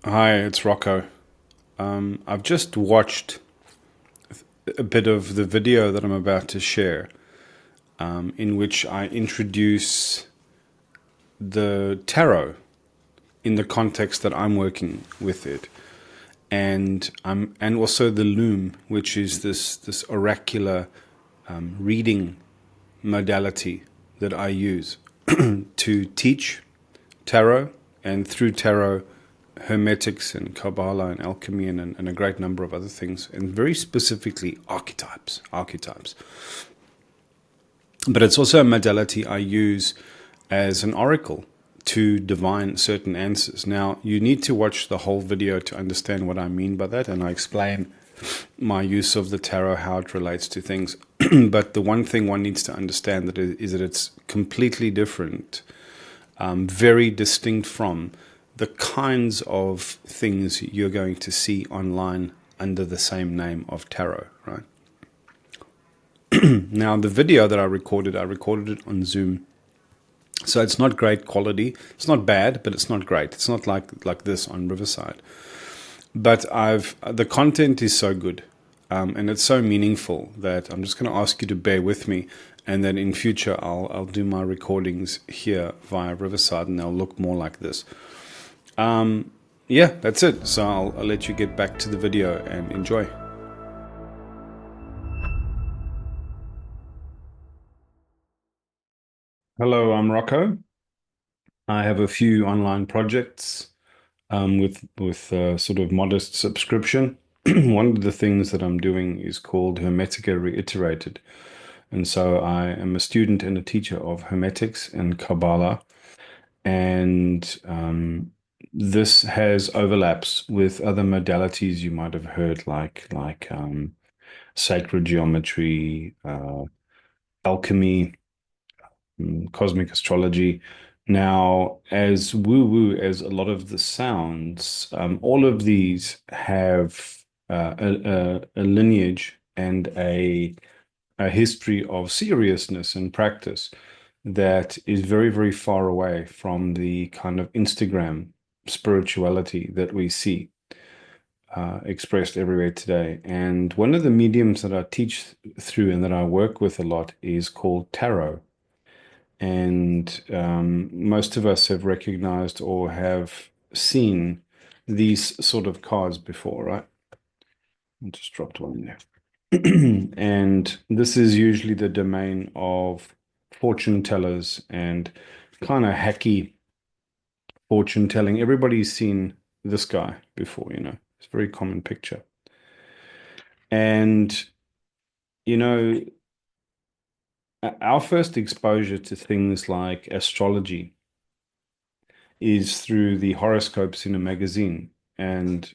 Hi, it's Rocco. I've just watched a bit of the video that I'm about to share, in which I introduce the tarot in the context that I'm working with it, and also the LOOM, which is this oracular reading modality that I use to teach tarot, and through tarot, Hermetics and Kabbalah and Alchemy and a great number of other things, and very specifically archetypes. Archetypes. But it's also a modality I use as an oracle to divine certain answers. Now, you need to watch the whole video to understand what I mean by that, and I explain my use of the tarot, how it relates to things. But the one thing one needs to understand is that it's completely different, very distinct from the kinds of things you're going to see online under the same name of tarot, right? Now, the video that I recorded it on Zoom. So it's not great quality. It's not bad, but it's not great. It's not like this on Riverside. But the content is so good, and it's so meaningful that I'm just going to ask you to bear with me, and then in future I'll do my recordings here via Riverside, and they'll look more like this. Yeah, that's it. So I'll let you get back to the video and enjoy. Hello, I'm Rocco. I have a few online projects with sort of modest subscription. One of the things that I'm doing is called Hermetica Reiterated. And so I am a student and a teacher of Hermetics and Kabbalah. And this has overlaps with other modalities you might have heard, like sacred geometry, alchemy, cosmic astrology. Now, as woo-woo as a lot of the sounds, all of these have a lineage and a history of seriousness and practice that is very, very far away from the kind of Instagram spirituality that we see expressed everywhere today. And one of the mediums that I teach through and that I work with a lot is called tarot. And most of us have recognized or have seen these sort of cards before, right? I just dropped one in there. And this is usually the domain of fortune tellers and kind of hacky fortune telling. Everybody's seen this guy before, you know. It's a very common picture. And, you know, our first exposure to things like astrology is through the horoscopes in a magazine. And,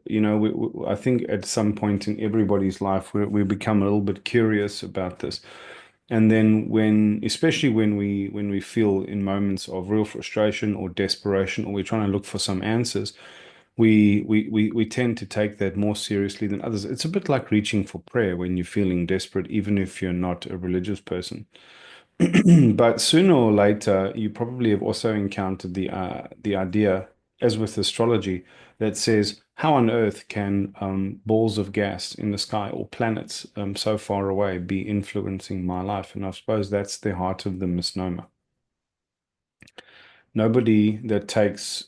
you know, I think at some point in everybody's life, we become a little bit curious about this. And then especially when we feel in moments of real frustration or desperation, or we're trying to look for some answers, we tend to take that more seriously than others. It's a bit like reaching for prayer when you're feeling desperate, even if you're not a religious person. But sooner or later, you probably have also encountered the idea, as with astrology, that says, how on earth can balls of gas in the sky or planets so far away be influencing my life? And I suppose that's the heart of the misnomer. Nobody that takes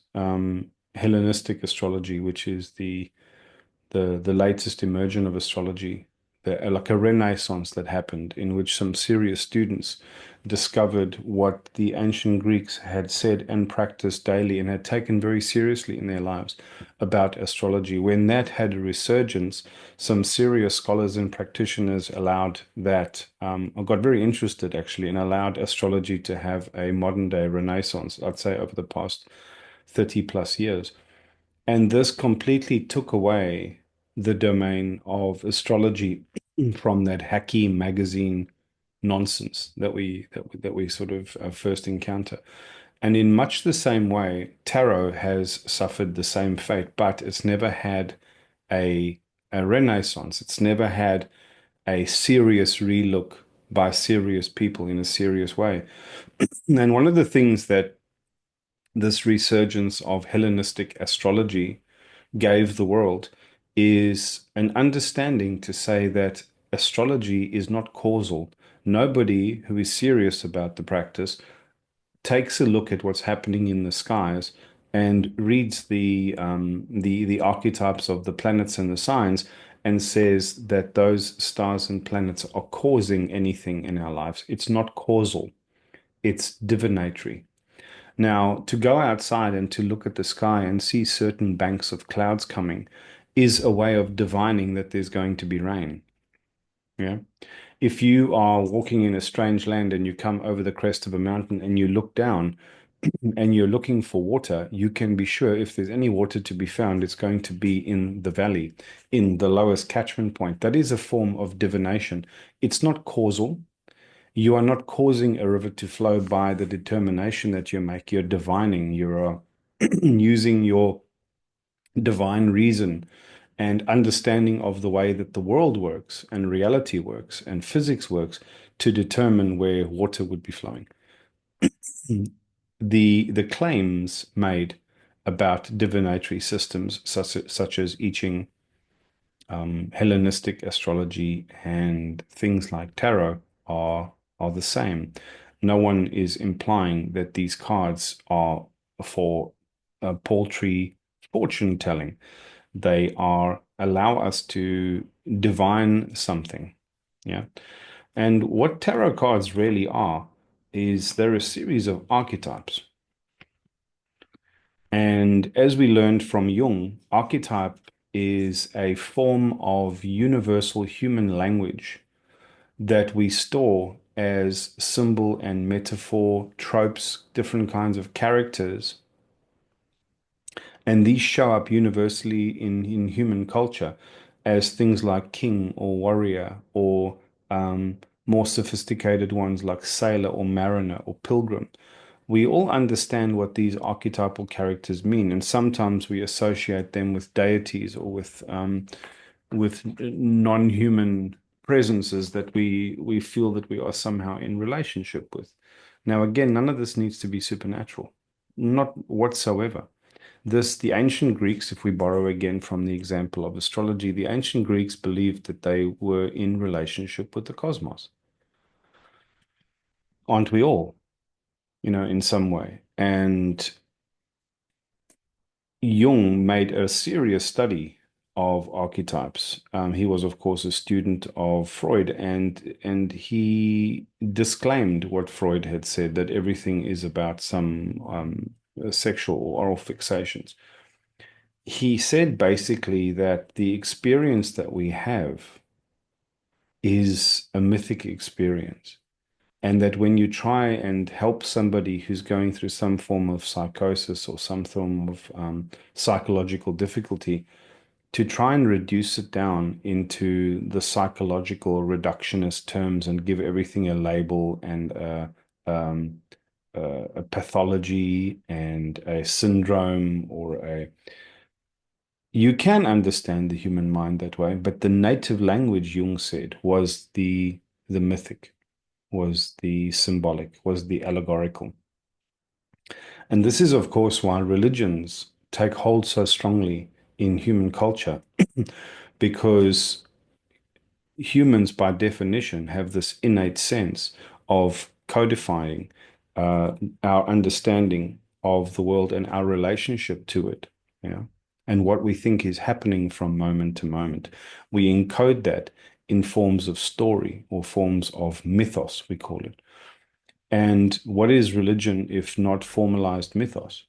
Hellenistic astrology, which is the latest emergent of astrology, like a renaissance that happened in which some serious students discovered what the ancient Greeks had said and practiced daily and had taken very seriously in their lives about astrology. When that had a resurgence, some serious scholars and practitioners allowed that, I got very interested actually, and allowed astrology to have a modern day renaissance, I'd say over the past 30 plus years. And this completely took away the domain of astrology from that hacky magazine nonsense that we sort of first encounter. And in much the same way, tarot has suffered the same fate, but it's never had a a renaissance. It's never had a serious relook by serious people in a serious way. And one of the things that this resurgence of Hellenistic astrology gave the world is an understanding to say that astrology is not causal. Nobody who is serious about the practice takes a look at what's happening in the skies and reads the archetypes of the planets and the signs and says that those stars and planets are causing anything in our lives. It's not causal, it's divinatory. Now, to go outside and to look at the sky and see certain banks of clouds coming is a way of divining that there's going to be rain. Yeah. If you are walking in a strange land and you come over the crest of a mountain and you look down and you're looking for water, you can be sure if there's any water to be found, it's going to be in the valley, in the lowest catchment point. That is a form of divination. It's not causal. You are not causing a river to flow by the determination that you make. You're divining. You're using your divine reason and understanding of the way that the world works and reality works and physics works to determine where water would be flowing. The claims made about divinatory systems such as I Ching, Hellenistic astrology, and things like tarot are the same. No one is implying that these cards are for paltry fortune telling. They are allow us to divine something. Yeah. And what tarot cards really are is they're a series of archetypes. And as we learned from Jung, archetype is a form of universal human language that we store as symbol and metaphor, tropes, different kinds of characters. And these show up universally in human culture as things like king or warrior or more sophisticated ones like sailor or mariner or pilgrim. We all understand what these archetypal characters mean, and sometimes we associate them with deities or with non-human presences that we feel that we are somehow in relationship with. Now, again, none of this needs to be supernatural, not whatsoever. The ancient Greeks, if we borrow again from the example of astrology, the ancient Greeks believed that they were in relationship with the cosmos. Aren't we all, in some way? And Jung made a serious study of archetypes. He was, of course, a student of Freud, and he disclaimed what Freud had said, that everything is about some sexual or oral fixations. He said basically that the experience that we have is a mythic experience. And that when you try and help somebody who's going through some form of psychosis or some form of psychological difficulty, to try and reduce it down into the psychological reductionist terms and give everything a label and um, a pathology and a syndrome or a you can understand the human mind that way, but the native language, Jung said, was the mythic, was the symbolic, was the allegorical. And this is, of course, why religions take hold so strongly in human culture, because humans, by definition, have this innate sense of codifying uh, our understanding of the world and our relationship to it, and what we think is happening from moment to moment. We encode that in forms of story or forms of mythos, we call it. And what is religion if not formalized mythos?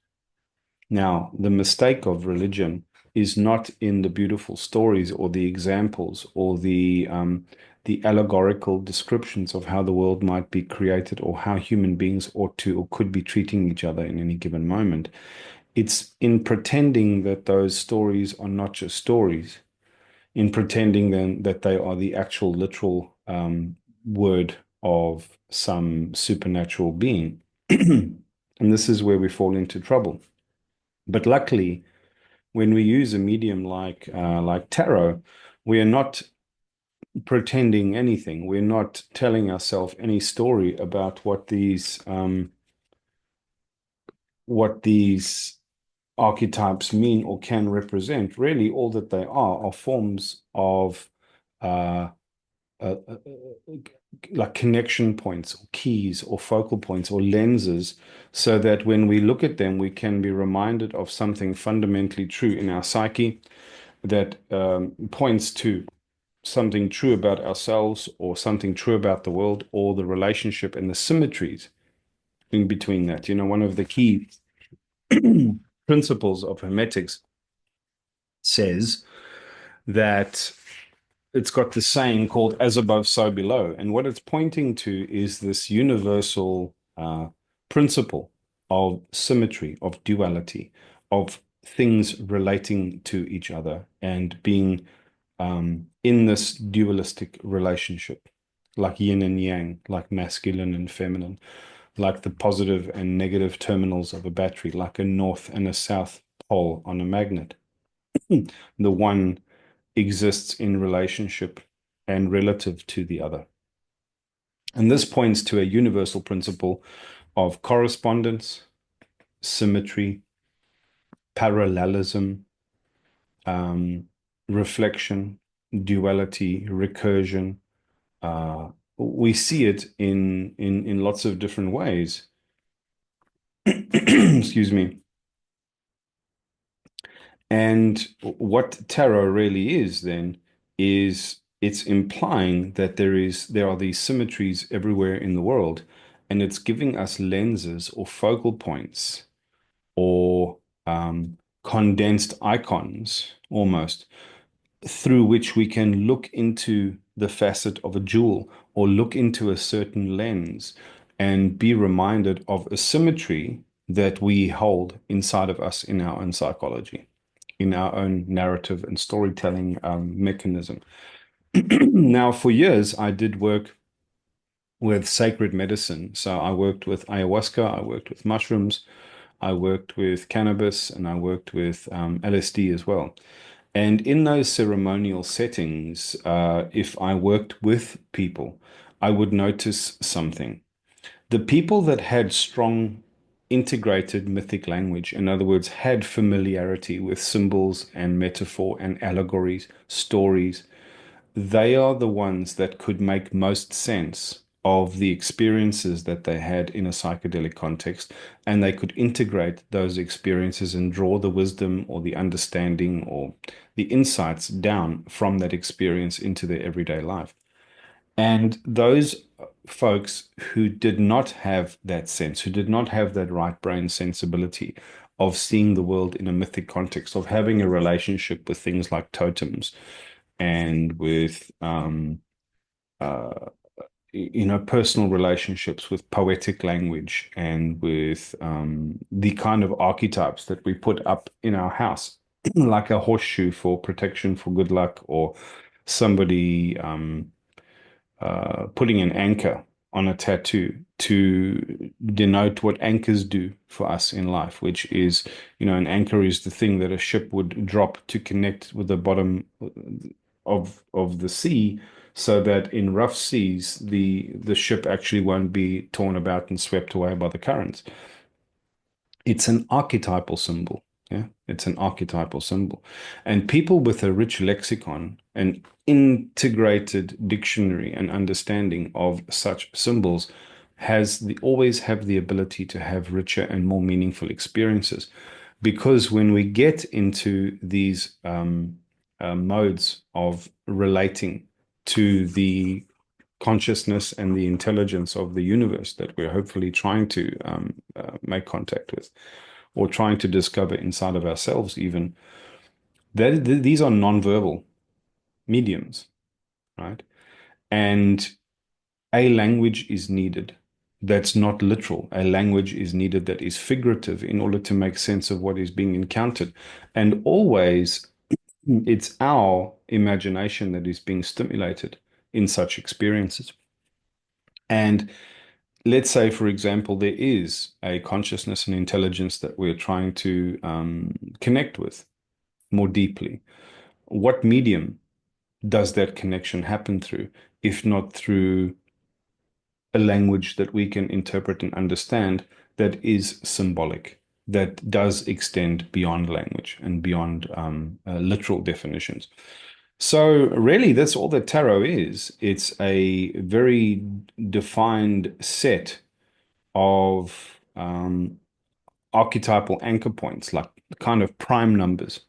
Now, the mistake of religion is not in the beautiful stories or the examples or the allegorical descriptions of how the world might be created or how human beings ought to or could be treating each other in any given moment. It's in pretending that those stories are not just stories, in pretending then that they are the actual literal word of some supernatural being. And this is where we fall into trouble. But luckily, when we use a medium like tarot, we are not pretending anything. We're not telling ourselves any story about what these archetypes mean or can represent, really all that they are forms of uh, uh, uh, uh, like connection points or keys or focal points or lenses, so that when we look at them, we can be reminded of something fundamentally true in our psyche that points to something true about ourselves or something true about the world or the relationship and the symmetries in between that. One of the key principles of Hermetics says that it's got this saying called as above, so below. And what it's pointing to is this universal principle of symmetry, of duality, of things relating to each other and being in this dualistic relationship, like yin and yang, like masculine and feminine, like the positive and negative terminals of a battery, like a north and a south pole on a magnet. The one exists in relationship and relative to the other. And this points to a universal principle of correspondence, symmetry, parallelism, um, reflection, duality, recursion. We see it in lots of different ways. Excuse me. And what tarot really is then is it's implying that there are these symmetries everywhere in the world, and it's giving us lenses or focal points or condensed icons almost through which we can look into the facet of a jewel or look into a certain lens and be reminded of a symmetry that we hold inside of us in our own psychology, in our own narrative and storytelling mechanism. Now, for years, I did work with sacred medicine. So I worked with ayahuasca, I worked with mushrooms, I worked with cannabis, and I worked with LSD as well. And in those ceremonial settings, if I worked with people, I would notice something. The people that had strong integrated mythic language, in other words, had familiarity with symbols and metaphor and allegories, stories, they are the ones that could make most sense of the experiences that they had in a psychedelic context, and they could integrate those experiences and draw the wisdom or the understanding or the insights down from that experience into their everyday life. And those folks who did not have that sense, who did not have that right brain sensibility of seeing the world in a mythic context, of having a relationship with things like totems and with uh, personal relationships with poetic language and with the kind of archetypes that we put up in our house, like a horseshoe for protection, for good luck, or somebody putting an anchor on a tattoo to denote what anchors do for us in life, which is, an anchor is the thing that a ship would drop to connect with the bottom of the sea, so that in rough seas the ship actually won't be torn about and swept away by the currents. It's an archetypal symbol. Yeah, it's an archetypal symbol. And people with a rich lexicon, an integrated dictionary and understanding of such symbols always have the ability to have richer and more meaningful experiences. Because when we get into these modes of relating to the consciousness and the intelligence of the universe that we're hopefully trying to make contact with or trying to discover inside of ourselves, even these are nonverbal mediums, right? And a language is needed that's not literal. A language is needed that is figurative in order to make sense of what is being encountered. And always it's our imagination that is being stimulated in such experiences. And let's say, for example, there is a consciousness and intelligence that we're trying to connect with more deeply. What medium does that connection happen through, if not through a language that we can interpret and understand that is symbolic, that does extend beyond language and beyond literal definitions. So really, that's all that tarot is. It's a very defined set of archetypal anchor points, like kind of prime numbers.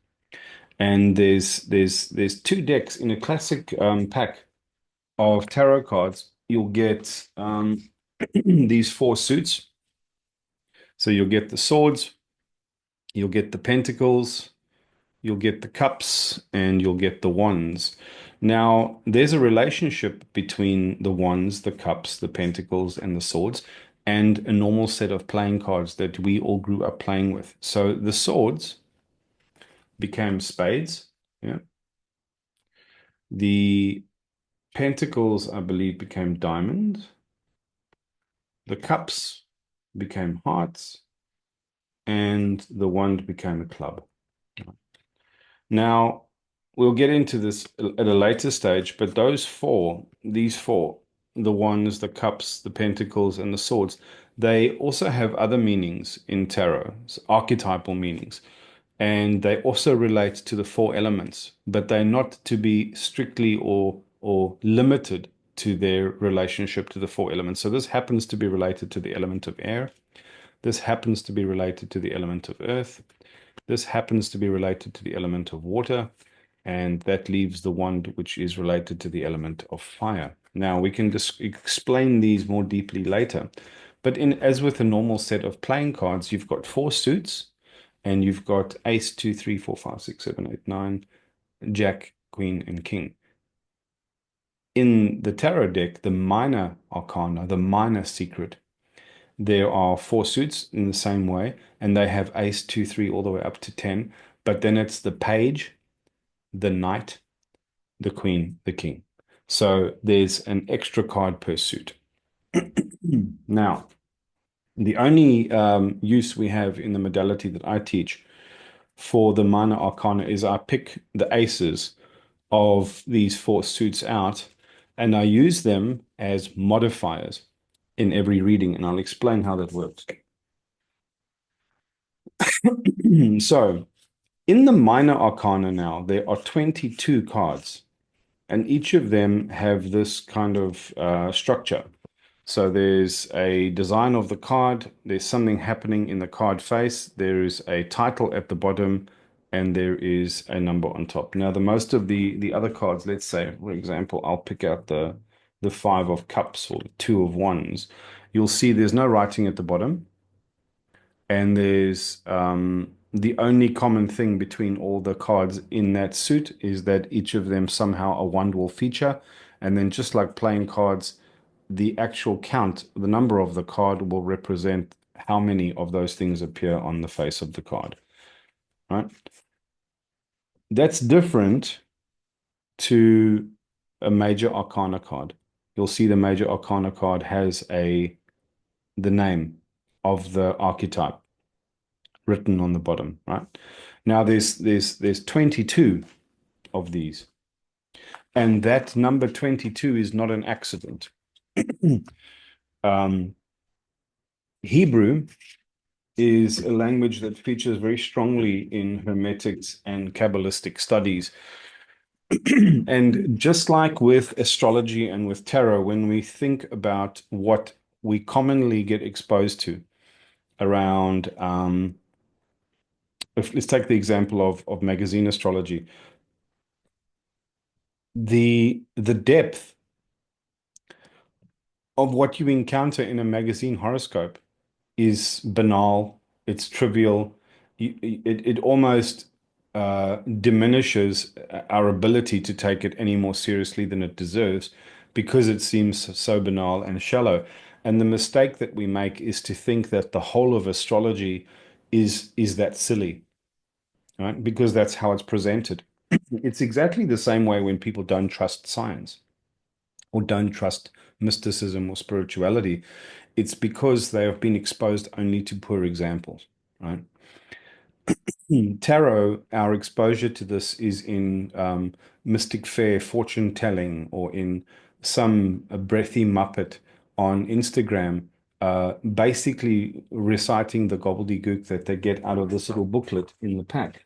And there's two decks in a classic pack of tarot cards. You'll get these four suits. So you'll get the swords, you'll get the pentacles, you'll get the cups, and you'll get the wands. Now, there's a relationship between the wands, the cups, the pentacles, and the swords, and a normal set of playing cards that we all grew up playing with. So the swords became spades. Yeah. The pentacles, I believe, became diamonds. The cups became hearts, and the wand became a club. Now, we'll get into this at a later stage, but these four, the wands, the cups, the pentacles, and the swords, they also have other meanings in tarot, so archetypal meanings. And they also relate to the four elements, but they're not to be strictly or limited to their relationship to the four elements. So this happens to be related to the element of air. This happens to be related to the element of earth. This happens to be related to the element of water, and that leaves the wand which is related to the element of fire. Now, we can just explain these more deeply later. But as with a normal set of playing cards, you've got four suits, and you've got ace, two, three, four, five, six, seven, eight, nine, jack, queen, and king. In the tarot deck, the minor arcana, the minor secret, there are four suits in the same way, and they have ace, two, three, all the way up to 10. But then it's the page, the knight, the queen, the king. So there's an extra card per suit. Now, the only use we have in the modality that I teach for the minor arcana is I pick the aces of these four suits out and I use them as modifiers in every reading, and I'll explain how that works. So, in the minor arcana now, there are 22 cards, and each of them have this kind of structure. So there's a design of the card, there's something happening in the card face, there is a title at the bottom, and there is a number on top. Now, the most of the other cards, let's say, for example, I'll pick out the five of cups or the two of wands. You'll see there's no writing at the bottom, and there's the only common thing between all the cards in that suit is that each of them somehow a wand will feature. And then just like playing cards, the actual count, the number of the card will represent how many of those things appear on the face of the card, right? That's different to a major arcana card. You'll see the major arcana card has the name of the archetype written on the bottom, right? Now there's 22 of these, and that number 22 is not an accident. Hebrew is a language that features very strongly in Hermetics and Kabbalistic studies. And just like with astrology and with tarot, when we think about what we commonly get exposed to around, let's take the example of magazine astrology. The depth of what you encounter in a magazine horoscope is banal, it's trivial. It almost diminishes our ability to take it any more seriously than it deserves because it seems so banal and shallow. And the mistake that we make is to think that the whole of astrology is that silly, right? Because that's how it's presented. It's exactly the same way when people don't trust science or don't trust mysticism or spirituality. It's because they have been exposed only to poor examples, right? Tarot, our exposure to this is in Mystic Fair fortune telling or in some breathy Muppet on Instagram basically reciting the gobbledygook that they get out of this little booklet in the pack.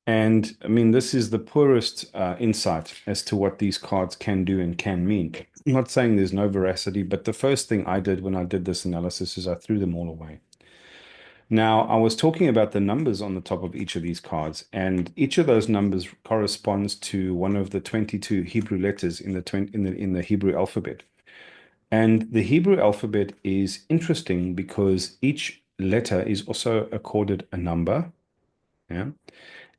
And I mean, this is the poorest insight as to what these cards can do and can mean. I'm not saying there's no veracity, but the first thing I did when I did this analysis is I threw them all away. Now, I was talking about the numbers on the top of each of these cards, and each of those numbers corresponds to one of the 22 Hebrew letters in the Hebrew alphabet. And the Hebrew alphabet is interesting because each letter is also accorded a number, yeah,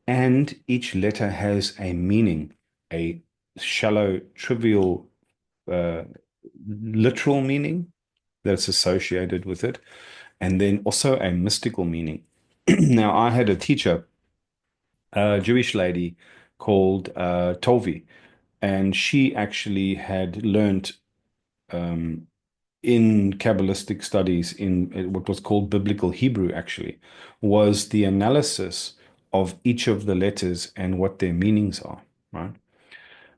and each letter has a meaning, a shallow, trivial, uh, literal meaning that's associated with it, and then also a mystical meaning. Now, I had a teacher, a Jewish lady called Tovi, and she actually had learned um, in Kabbalistic studies in what was called Biblical Hebrew, actually, was the analysis of each of the letters and what their meanings are, right?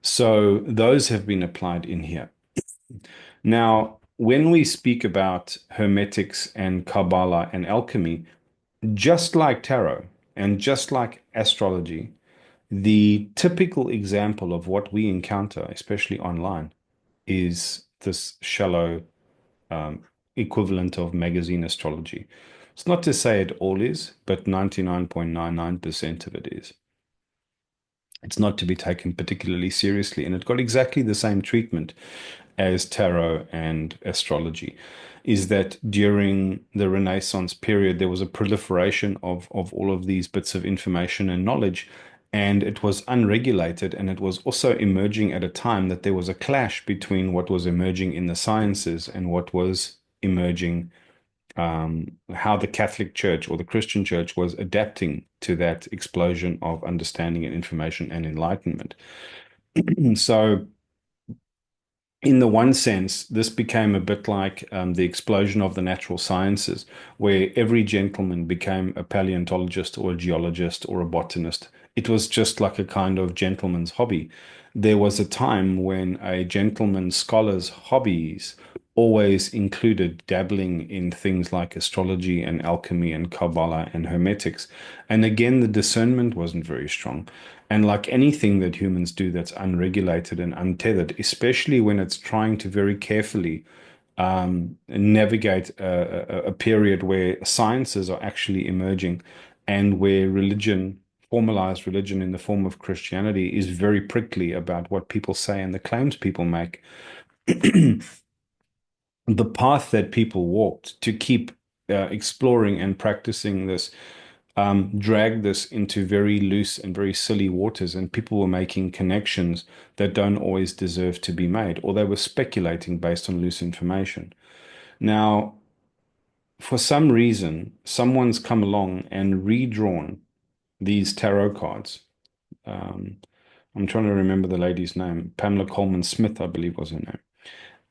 So those have been applied in here. Now, when we speak about Hermetics and Kabbalah and alchemy, just like tarot and just like astrology, the typical example of what we encounter, especially online, is this shallow um, equivalent of magazine astrology. It's not to say it all is, but 99.99% of it is. It's not to be taken particularly seriously, and it got exactly the same treatment as tarot and astrology. Is that during the Renaissance period, there was a proliferation of all of these bits of information and knowledge, and it was unregulated, and it was also emerging at a time that there was a clash between what was emerging in the sciences and what was emerging, how the Catholic Church or the Christian Church was adapting to that explosion of understanding and information and enlightenment. So, in the one sense, this became a bit like the explosion of the natural sciences, where every gentleman became a paleontologist or a geologist or a botanist. It was just like a kind of gentleman's hobby. There was a time when a gentleman scholar's hobbies always included dabbling in things like astrology and alchemy and Kabbalah and Hermetics. And again, the discernment wasn't very strong. And like anything that humans do that's unregulated and untethered, especially when it's trying to very carefully navigate a period where sciences are actually emerging and where religion, formalized religion in the form of Christianity, is very prickly about what people say and the claims people make. The path that people walked to keep exploring and practicing this dragged this into very loose and very silly waters, and people were making connections that don't always deserve to be made, or they were speculating based on loose information. Now, for some reason, someone's come along and redrawn these tarot cards. Um, I'm trying to remember the lady's name. Pamela Coleman Smith, I believe, was her name.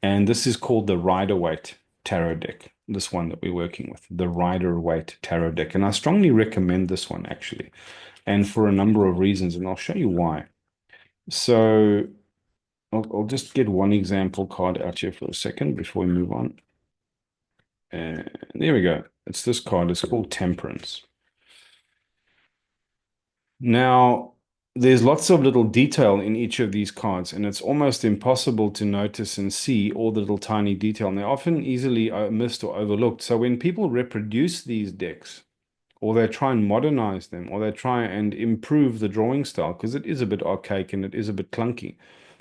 And this is called the Rider-Waite Tarot deck, this one that we're working with, the Rider-Waite Tarot deck. And I strongly recommend this one, actually, and for a number of reasons, and I'll show you why. So I'll just get one example card out here for a second before we move on. And there we go. It's this card. It's called Temperance. Now, there's lots of little detail in each of these cards, and it's almost impossible to notice and see all the little tiny detail. And they're often easily missed or overlooked. So when people reproduce these decks, or they try and modernize them, or they try and improve the drawing style, because it is a bit archaic and it is a bit clunky.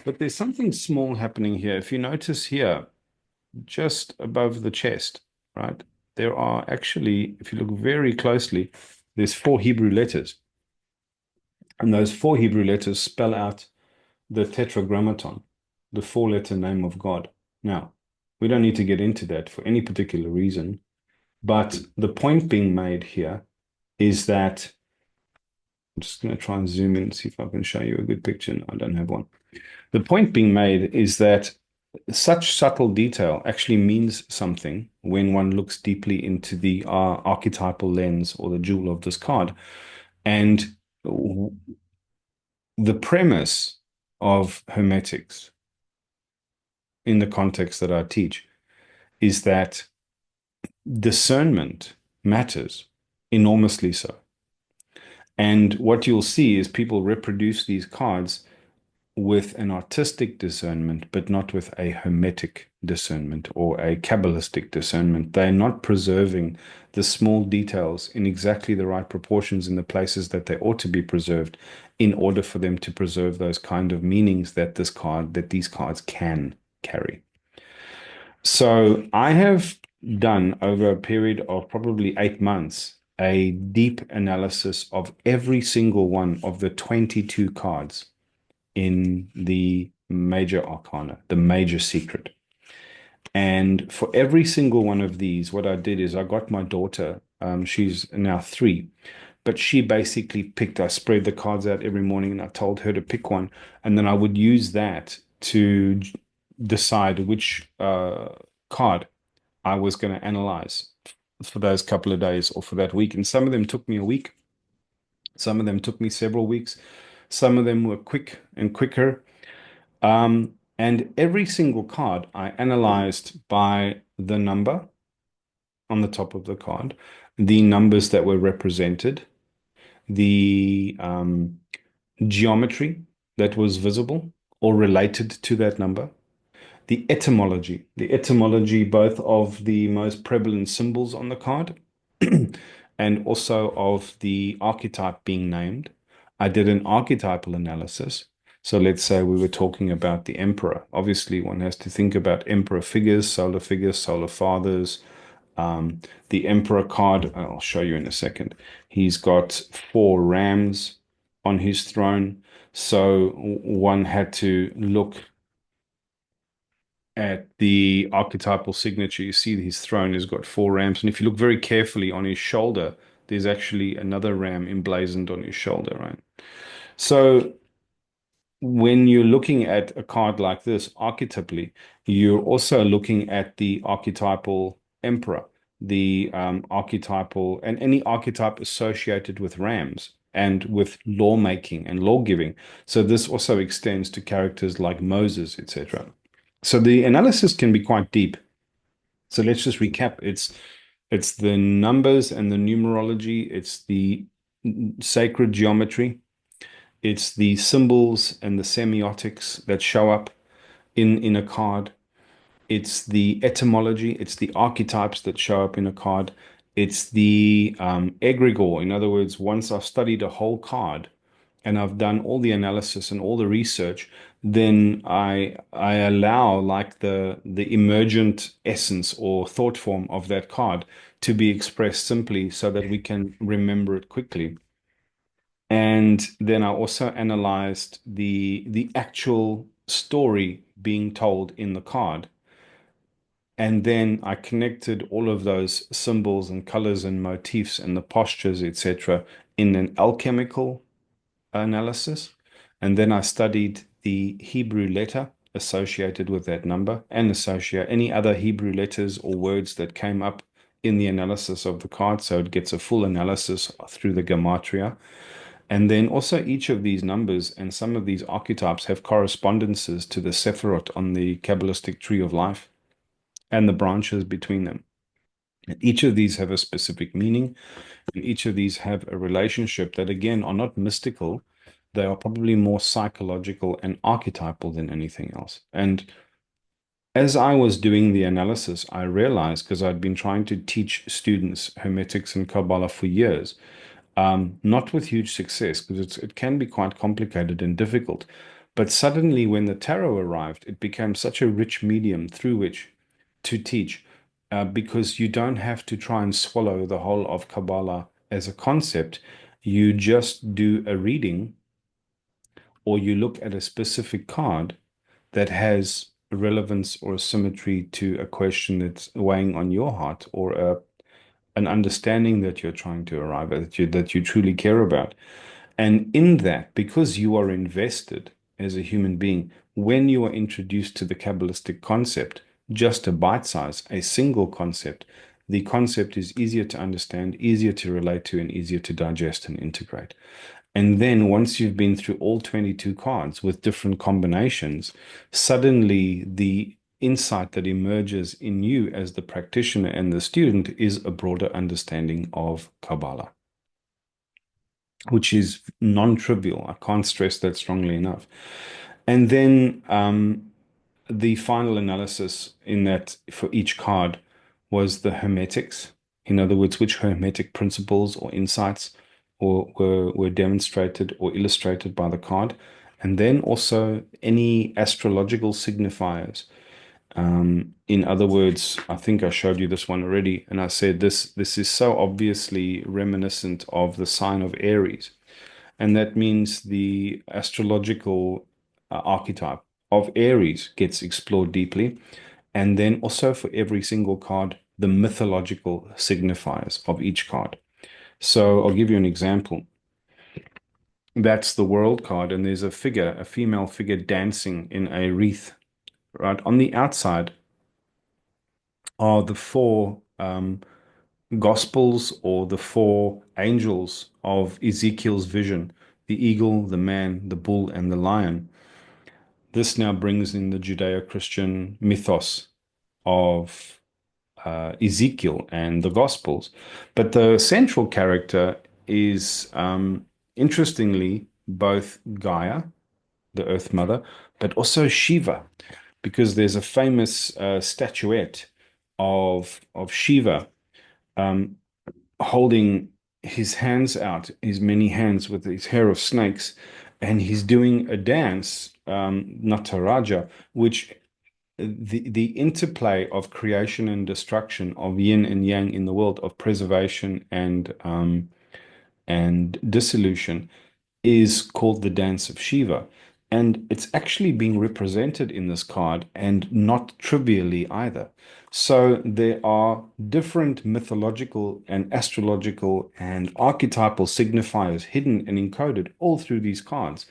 But there's something small happening here. If you notice here, just above the chest, right, there are actually, if you look very closely, there's 4 Hebrew letters. And those 4 Hebrew letters spell out the Tetragrammaton, the 4-letter name of God. Now, we don't need to get into that for any particular reason, but the point being made here is that I'm just going to try and zoom in and see if I can show you a good picture. No, I don't have one. The point being made is that such subtle detail actually means something when one looks deeply into the archetypal lens or the jewel of this card. And the premise of Hermetics in the context that I teach is that discernment matters enormously so. And what you'll see is people reproduce these cards with an artistic discernment, but not with a hermetic discernment or a Kabbalistic discernment. They're not preserving the small details in exactly the right proportions in the places that they ought to be preserved in order for them to preserve those kind of meanings that these cards can carry. So I have done over a period of probably 8 months a deep analysis of every single one of the 22 cards in the major arcana, the major secret. And for every single one of these, what I did is I got my daughter, she's now 3, but she basically picked, I spread the cards out every morning and I told her to pick one. And then I would use that to decide which card I was going to analyze for those couple of days or for that week. And some of them took me a week. Some of them took me several weeks. Some of them were quick and quicker. And every single card I analyzed by the number on the top of the card, the numbers that were represented, the geometry that was visible or related to that number, the etymology both of the most prevalent symbols on the card and also of the archetype being named. I did an archetypal analysis. So let's say we were talking about the emperor. Obviously, one has to think about emperor figures, solar fathers. The emperor card, I'll show you in a second. He's got 4 rams on his throne. So one had to look at the archetypal signature. You see his throne has got 4 rams. And if you look very carefully on his shoulder, there's actually another ram emblazoned on his shoulder, right? So when you're looking at a card like this archetypally, you're also looking at the archetypal emperor, the archetypal, and any archetype associated with rams and with lawmaking and lawgiving. So this also extends to characters like Moses, etc. So the analysis can be quite deep. So let's just recap. It's the numbers and the numerology. It's the sacred geometry. It's the symbols and the semiotics that show up in a card. It's the etymology. It's the archetypes that show up in a card. It's the egregore. In other words, once I've studied a whole card and I've done all the analysis and all the research, then I allow like the emergent essence or thought form of that card to be expressed simply so that we can remember it quickly. And then I also analyzed the actual story being told in the card. And then I connected all of those symbols and colors and motifs and the postures, etc., in an alchemical analysis. And then I studied the Hebrew letter associated with that number and associate any other Hebrew letters or words that came up in the analysis of the card. So it gets a full analysis through the gematria. And then also each of these numbers and some of these archetypes have correspondences to the Sephirot on the Kabbalistic tree of life and the branches between them. And each of these have a specific meaning, and each of these have a relationship that, again, are not mystical. They are probably more psychological and archetypal than anything else. And as I was doing the analysis, I realized, because I'd been trying to teach students Hermetics and Kabbalah for years, not with huge success because it can be quite complicated and difficult. But suddenly, when the tarot arrived, it became such a rich medium through which to teach because you don't have to try and swallow the whole of Kabbalah as a concept. You just do a reading or you look at a specific card that has relevance or symmetry to a question that's weighing on your heart or an understanding that you're trying to arrive at, that you truly care about. And in that, because you are invested as a human being, when you are introduced to the Kabbalistic concept, just a bite size, a single concept, the concept is easier to understand, easier to relate to, and easier to digest and integrate. And then once you've been through all 22 cards with different combinations, suddenly the insight that emerges in you as the practitioner and the student is a broader understanding of Kabbalah, which is non-trivial. I can't stress that strongly enough. And then the final analysis in that for each card was the Hermetics. In other words, which Hermetic principles or insights were demonstrated or illustrated by the card. And then also any astrological signifiers. In other words, I think I showed you this one already, and I said this is so obviously reminiscent of the sign of Aries, and that means the astrological archetype of Aries gets explored deeply, and then also for every single card, the mythological signifiers of each card. So I'll give you an example. That's the World card, and there's a figure, a female figure dancing in a wreath, right? On the outside are the four Gospels or the four angels of Ezekiel's vision, the eagle, the man, the bull, and the lion. This now brings in the Judeo-Christian mythos of Ezekiel and the Gospels. But the central character is, interestingly, both Gaia, the Earth Mother, but also Shiva, because there's a famous statuette of Shiva holding his hands out, his many hands with his hair of snakes, and he's doing a dance, Nataraja, which the interplay of creation and destruction, of yin and yang in the world, of preservation and dissolution, is called the Dance of Shiva. And it's actually being represented in this card, and not trivially either. So there are different mythological and astrological and archetypal signifiers hidden and encoded all through these cards,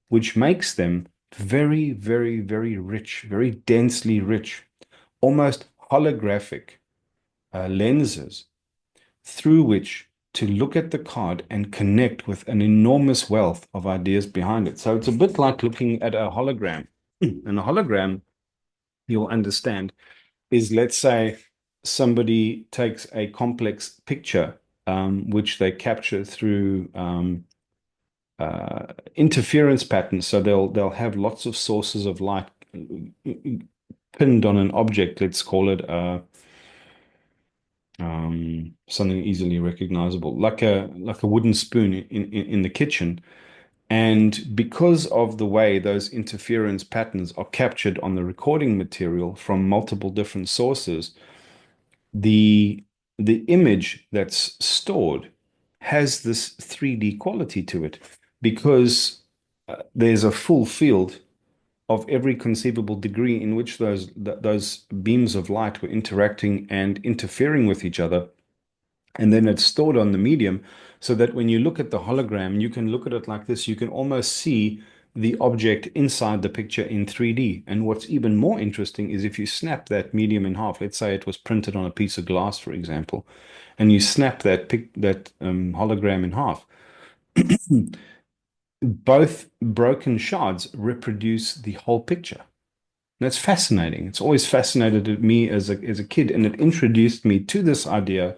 which makes them very, very, very rich, very densely rich, almost holographic lenses through which to look at the card and connect with an enormous wealth of ideas behind it. So it's a bit like looking at a hologram. And a hologram, you'll understand, is, let's say somebody takes a complex picture, which they capture through interference patterns. So they'll have lots of sources of light pinned on an object. Let's call it something easily recognizable, like a wooden spoon in the kitchen. And because of the way those interference patterns are captured on the recording material from multiple different sources, the image that's stored has this 3D quality to it, because there's a full field of every conceivable degree in which those beams of light were interacting and interfering with each other. And then it's stored on the medium, so that when you look at the hologram, you can look at it like this. You can almost see the object inside the picture in 3D. And what's even more interesting is if you snap that medium in half, let's say it was printed on a piece of glass, for example, and you snap that hologram in half, both broken shards reproduce the whole picture. That's fascinating. It's always fascinated me as a kid, and it introduced me to this idea,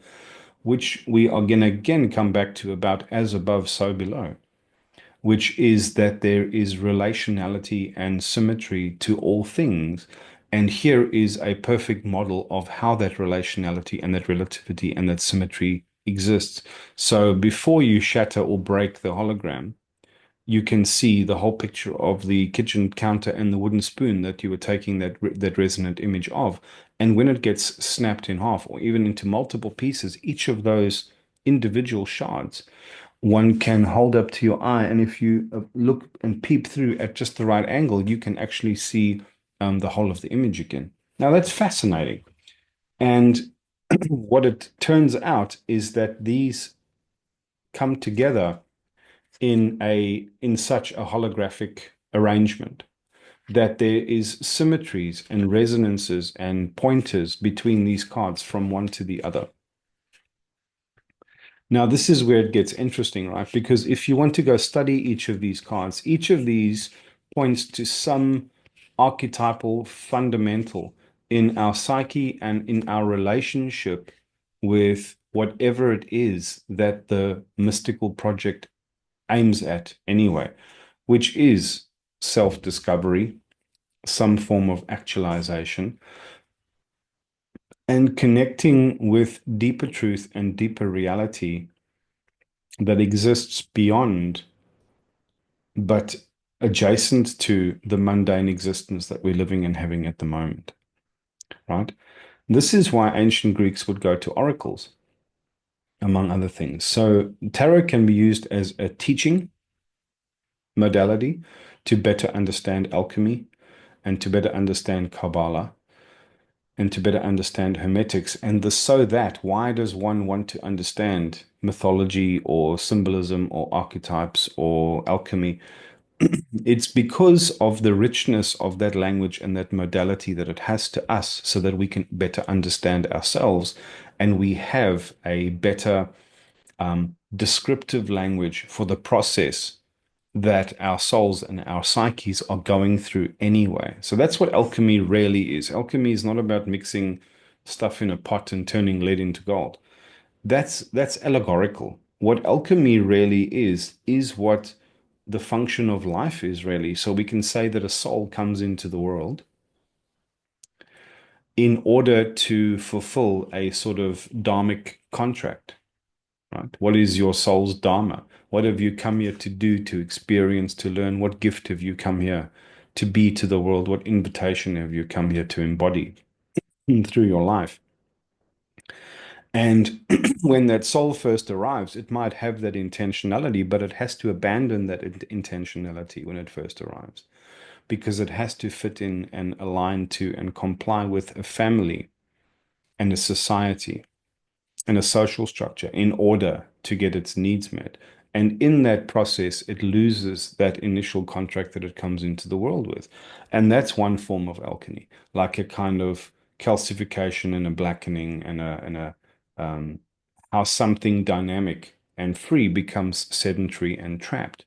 which we are going to again come back to, about as above, so below, which is that there is relationality and symmetry to all things. And here is a perfect model of how that relationality and that relativity and that symmetry exists. So before you shatter or break the hologram, you can see the whole picture of the kitchen counter and the wooden spoon that you were taking that resonant image of. And when it gets snapped in half or even into multiple pieces, each of those individual shards, one can hold up to your eye. And if you look and peep through at just the right angle, you can actually see the whole of the image again. Now, that's fascinating. And what it turns out is that these come together in such a holographic arrangement that there is symmetries and resonances and pointers between these cards from one to the other. Now, this is where it gets interesting, right? Because if you want to go study each of these cards, each of these points to some archetypal fundamental in our psyche and in our relationship with whatever it is that the mystical project aims at anyway, which is self-discovery, some form of actualization, and connecting with deeper truth and deeper reality that exists beyond, but adjacent to the mundane existence that we're living and having at the moment, right? This is why ancient Greeks would go to oracles, among other things. So tarot can be used as a teaching modality to better understand alchemy and to better understand Kabbalah and to better understand Hermetics. And the so that, why does one want to understand mythology or symbolism or archetypes or alchemy? It's because of the richness of that language and that modality that it has to us so that we can better understand ourselves and we have a better descriptive language for the process that our souls and our psyches are going through anyway. So that's what alchemy really is. Alchemy is not about mixing stuff in a pot and turning lead into gold. That's allegorical. What alchemy really is what the function of life is really. So we can say that a soul comes into the world in order to fulfill a sort of dharmic contract, right? What is your soul's dharma? What have you come here to do, to experience, to learn? What gift have you come here to be to the world? What invitation have you come here to embody through your life? And when that soul first arrives, it might have that intentionality, but it has to abandon that intentionality when it first arrives because it has to fit in and align to and comply with a family and a society and a social structure in order to get its needs met. And in that process, it loses that initial contract that it comes into the world with. And that's one form of alchemy, like a kind of calcification and a blackening and a um, how something dynamic and free becomes sedentary and trapped.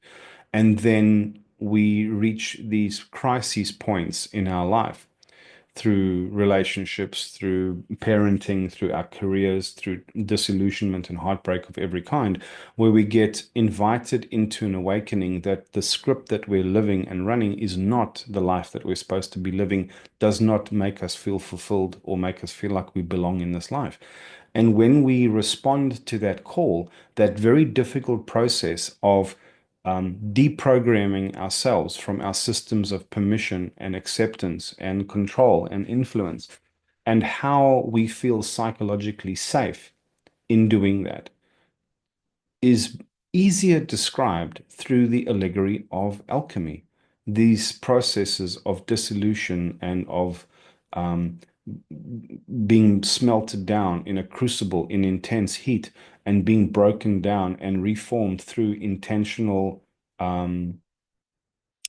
And then we reach these crisis points in our life through relationships, through parenting, through our careers, through disillusionment and heartbreak of every kind, where we get invited into an awakening that the script that we're living and running is not the life that we're supposed to be living, does not make us feel fulfilled or make us feel like we belong in this life. And when we respond to that call, that very difficult process of deprogramming ourselves from our systems of permission and acceptance and control and influence, and how we feel psychologically safe in doing that is easier described through the allegory of alchemy. These processes of dissolution and of um, being smelted down in a crucible in intense heat and being broken down and reformed um,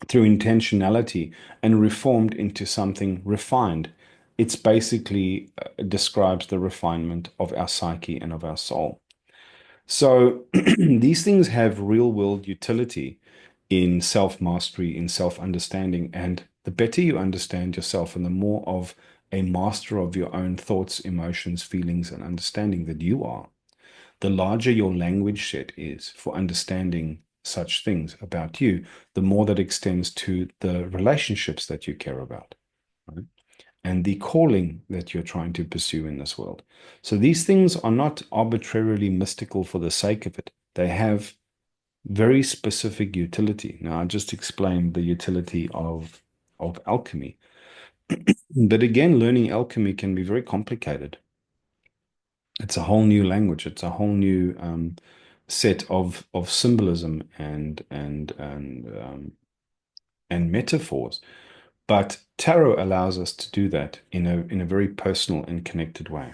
through intentionality and reformed into something refined. It's basically describes the refinement of our psyche and of our soul. So these things have real world utility in self mastery, in self understanding. And the better you understand yourself and the more of a master of your own thoughts, emotions, feelings, and understanding that you are, the larger your language set is for understanding such things about you, the more that extends to the relationships that you care about, right? And the calling that you're trying to pursue in this world. So these things are not arbitrarily mystical for the sake of it. They have very specific utility. Now, I just explained the utility of alchemy. But again, learning alchemy can be very complicated. It's a whole new language. It's a whole new set of symbolism and metaphors. But tarot allows us to do that in a very personal and connected way.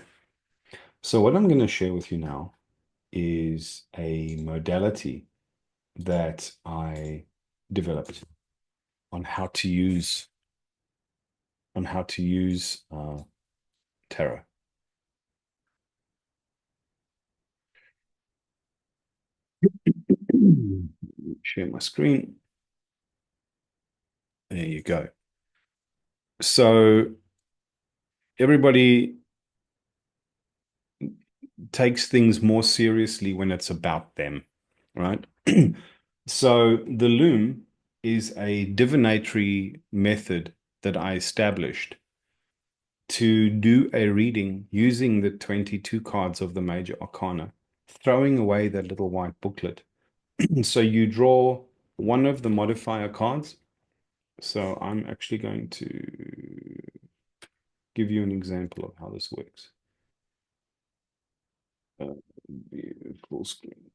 So what I'm going to share with you now is a modality that I developed on how to use tarot. Share my screen. There you go. So everybody takes things more seriously when it's about them, right? So the loom is a divinatory method that I established to do a reading using the 22 cards of the major arcana, throwing away that little white booklet. So you draw one of the modifier cards. So I'm actually going to give you an example of how this works. Uh, Full screen.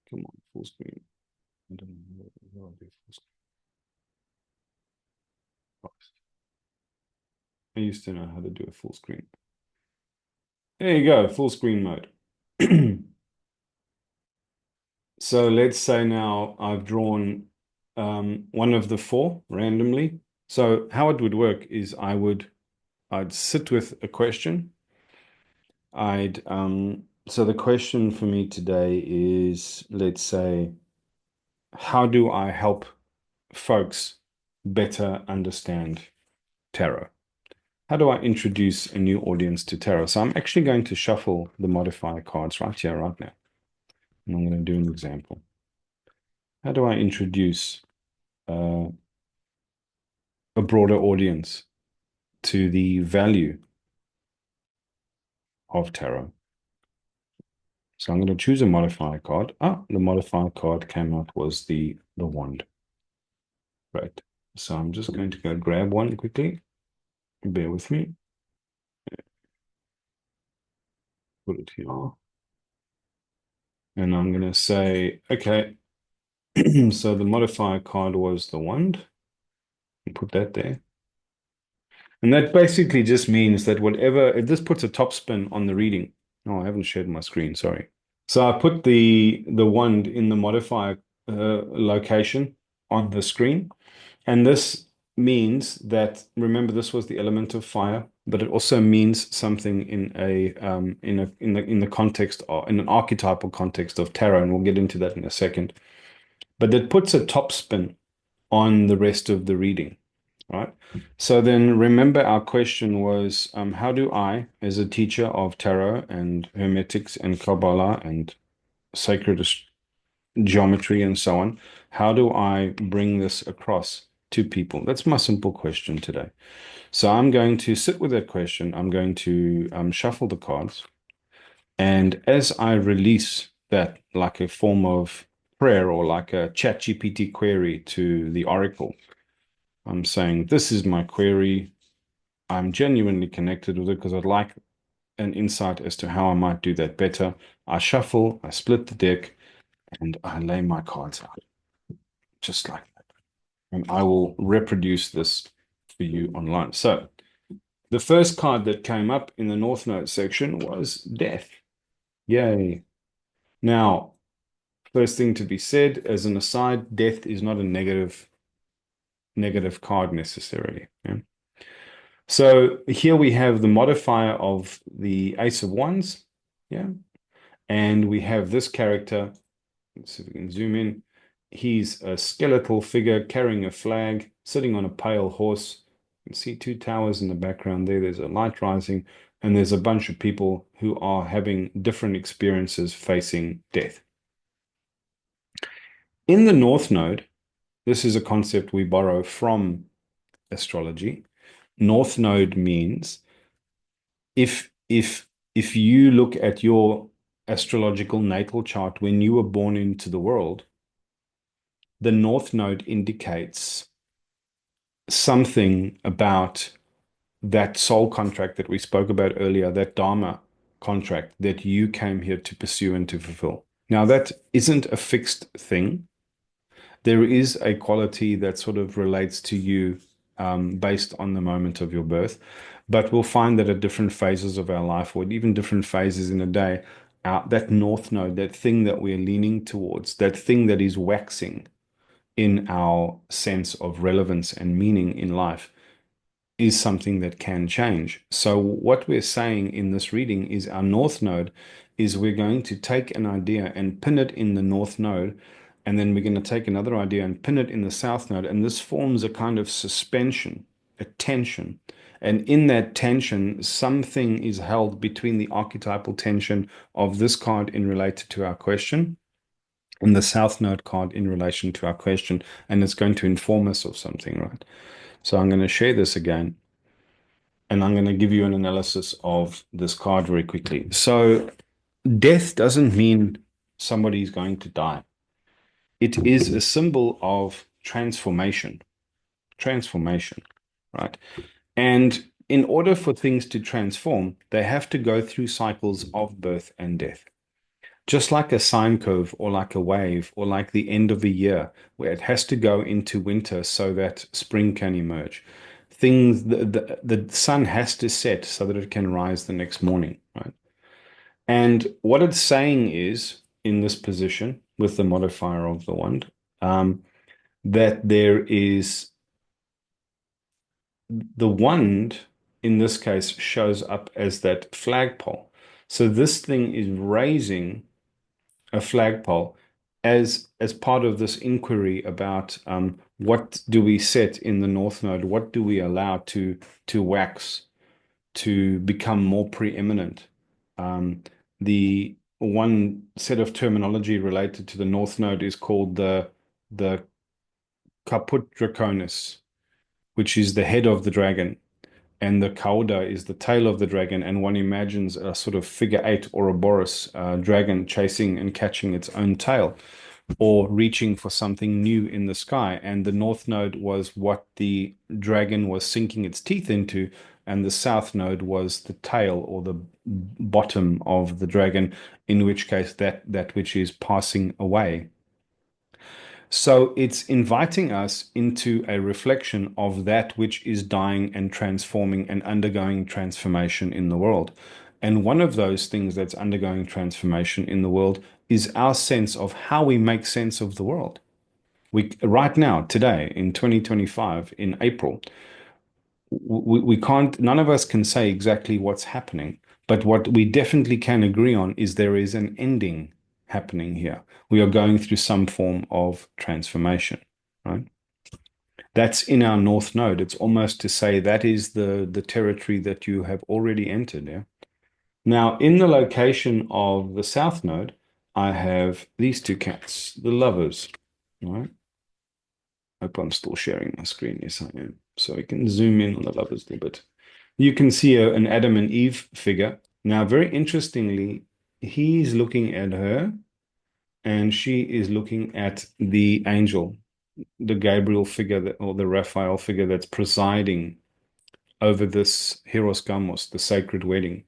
Come on, full screen. I don't know how I do full screen. I used to know how to do a full screen. There you go, full screen mode. So let's say now I've drawn one of the four randomly. So how it would work is I'd sit with a question. So the question for me today is, let's say, how do I help folks better understand tarot? How do I introduce a new audience to tarot? So I'm actually going to shuffle the modifier cards right here, right now. And I'm going to do an example. How do I introduce uh, a broader audience to the value of tarot? So I'm going to choose a modifier card. Ah, the modifier card came out was the wand. Right. So I'm just going to go grab one quickly. Bear with me. Put it here. And I'm going to say, okay, so the modifier card was the wand. Put that there. And that basically just means that whatever, if this puts a top spin on the reading. Oh, I haven't shared my screen, sorry. So I put the wand in the modifier location on the screen. And this means that, remember, this was the element of fire, but it also means something in the context or in an archetypal context of tarot, and we'll get into that in a second. But it puts a top spin on the rest of the reading, right? So then remember our question was, how do I, as a teacher of tarot and Hermetics and Kabbalah and sacred geometry and so on, how do I bring this across to people? That's my simple question today. So I'm going to sit with that question. I'm going to shuffle the cards. And as I release that, like a form of prayer or like a chat GPT query to the Oracle, I'm saying, this is my query. I'm genuinely connected with it because I'd like an insight as to how I might do that better. I shuffle, I split the deck, and I lay my cards out, just like that. And I will reproduce this for you online. So the first card that came up in the North Node section was Death. Yay. Now, first thing to be said, as an aside, Death is not a negative card necessarily. Yeah? So here we have the modifier of the Ace of Wands. Yeah. And we have this character. Let's see if we can zoom in. He's a skeletal figure carrying a flag, sitting on a pale horse. You can see two towers in the background there. There's a light rising, and there's a bunch of people who are having different experiences facing death. In the North Node, this is a concept we borrow from astrology. North Node means if you look at your astrological natal chart when you were born into the world, the North Node indicates something about that soul contract that we spoke about earlier, that Dharma contract that you came here to pursue and to fulfill. Now, that isn't a fixed thing. There is a quality that sort of relates to you based on the moment of your birth. But we'll find that at different phases of our life, or even different phases in a day, that North Node, that thing that we're leaning towards, that thing that is waxing in our sense of relevance and meaning in life is something that can change. So what we're saying in this reading is our North Node is we're going to take an idea and pin it in the North Node, and then we're going to take another idea and pin it in the South Node, and this forms a kind of suspension a tension. And in that tension, something is held between the archetypal tension of this card in related to our question and the South Node card in relation to our question. And it's going to inform us of something, right? So I'm going to share this again. And I'm going to give you an analysis of this card very quickly. So death doesn't mean somebody's going to die. It is a symbol of transformation. Transformation, right? And in order for things to transform, they have to go through cycles of birth and death. Just like a sine curve or like a wave or like the end of a year where it has to go into winter so that spring can emerge. The sun has to set so that it can rise the next morning, right? And what it's saying is in this position with the modifier of the wand, that there is the wand in this case shows up as that flagpole. So this thing is raising a flagpole as part of this inquiry about what do we set in the North Node? What do we allow to wax, to become more preeminent? The one set of terminology related to the North Node is called the Caput Draconis, which is the head of the dragon, and the cauda is the tail of the dragon, and one imagines a sort of figure eight Ouroboros dragon chasing and catching its own tail or reaching for something new in the sky. And the North Node was what the dragon was sinking its teeth into, and the South Node was the tail or the bottom of the dragon, in which case that which is passing away. So it's inviting us into a reflection of that which is dying and transforming and undergoing transformation in the world. And one of those things that's undergoing transformation in the world is our sense of how we make sense of the world. Right now, today, in 2025, in April, we can't, none of us can say exactly what's happening, but what we definitely can agree on is there is an ending happening here. We are going through some form of transformation, right? That's in our North Node. It's almost to say that is the territory that you have already entered, yeah? Now, in the location of the South Node, I have these two cats, the lovers, right? Hope I'm still sharing my screen. Yes, I am. So I can zoom in on the lovers a little bit. You can see an Adam and Eve figure. Now, very interestingly, he's looking at her and she is looking at the angel, the Gabriel figure that, or the Raphael figure that's presiding over this Hieros Gamos, the sacred wedding.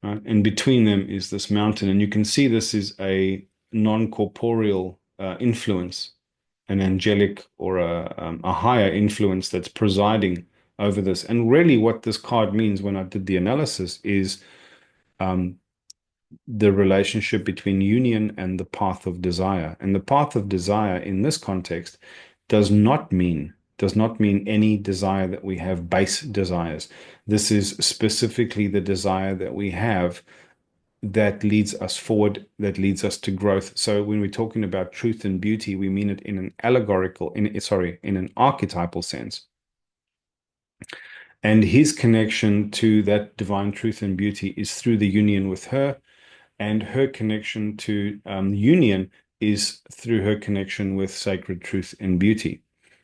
Right? And between them is this mountain. And you can see this is a non-corporeal influence, an angelic or a higher influence that's presiding over this. And really what this card means when I did the analysis is um, the relationship between union and the path of desire. And the path of desire in this context does not mean any desire that we have base desires. This is specifically the desire that we have that leads us forward, that leads us to growth. So when we're talking about truth and beauty, we mean it in an in an archetypal sense. And his connection to that divine truth and beauty is through the union with her, and her connection to union is through her connection with sacred truth and beauty.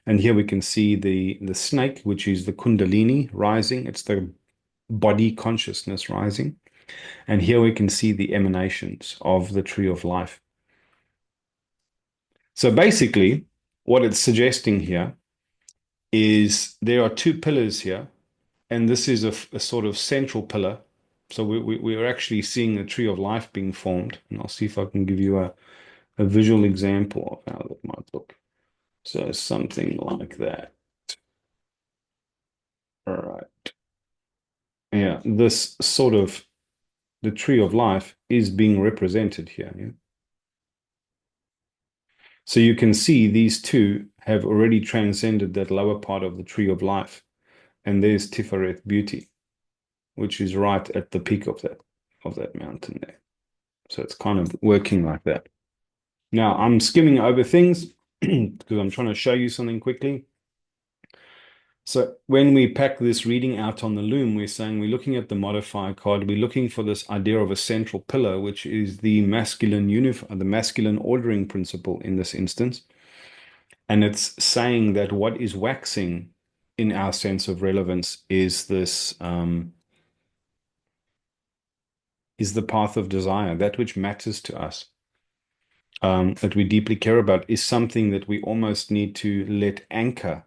And here we can see the snake, which is the Kundalini rising. It's the body consciousness rising. And here we can see the emanations of the tree of life. So basically, what it's suggesting here is there are two pillars here, and this is a sort of central pillar. So we're actually seeing the tree of life being formed. And I'll see if I can give you a visual example of how that might look. So something like that. All right. Yeah, this sort of the tree of life is being represented here. Yeah. So you can see these two have already transcended that lower part of the tree of life. And there's Tiferet beauty, which is right at the peak of that mountain there. So it's kind of working like that. Now I'm skimming over things because I'm trying to show you something quickly. So when we pack this reading out on the loom, we're saying we're looking at the modifier card. We're looking for this idea of a central pillar, which is the the masculine ordering principle in this instance. And it's saying that what is waxing in our sense of relevance is this is the path of desire, that which matters to us, that we deeply care about, is something that we almost need to let anchor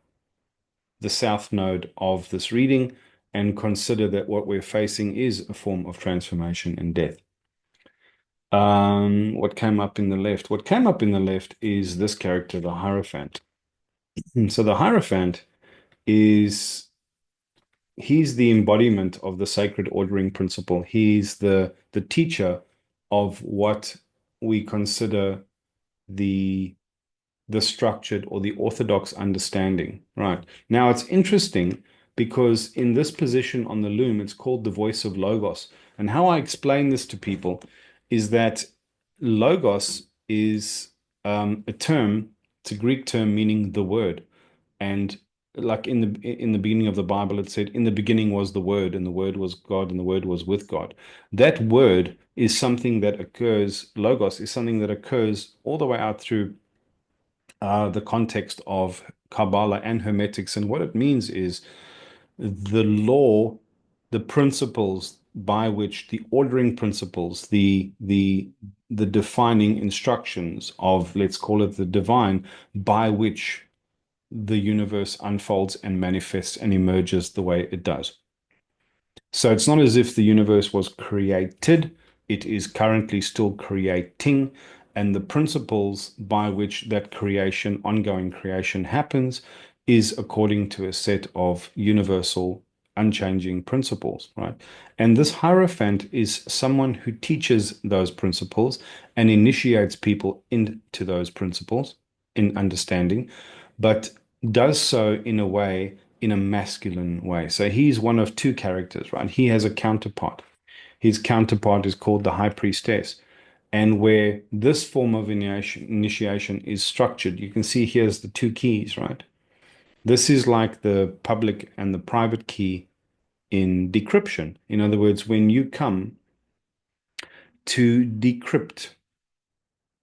the south node of this reading and consider that what we're facing is a form of transformation and death. What came up in the left? What came up in the left is this character, the Hierophant. So the Hierophant is he's the embodiment of the sacred ordering principle. He's the teacher of what we consider the the structured or the orthodox understanding. Right. Now it's interesting because in this position on the loom, it's called the voice of Logos. And how I explain this to people is that Logos is a term, it's a Greek term meaning the word. And like in the beginning of the Bible, it said, "In the beginning was the Word, and the Word was God, and the Word was with God." That word is something that occurs, Logos is something that occurs all the way out through the context of Kabbalah and Hermetics. And what it means is the law, the principles by which the ordering principles, the defining instructions of, let's call it the divine, by which the universe unfolds and manifests and emerges the way it does. So it's not as if the universe was created, it is currently still creating. And the principles by which that creation, ongoing creation happens, is according to a set of universal, unchanging principles, right? And this Hierophant is someone who teaches those principles and initiates people into those principles in understanding, but does so in a way, in a masculine way. So he's one of two characters, right? He has a counterpart. His counterpart is called the High Priestess. And where this form of initiation is structured, you can see here's the two keys, right? This is like the public and the private key in decryption. In other words, when you come to decrypt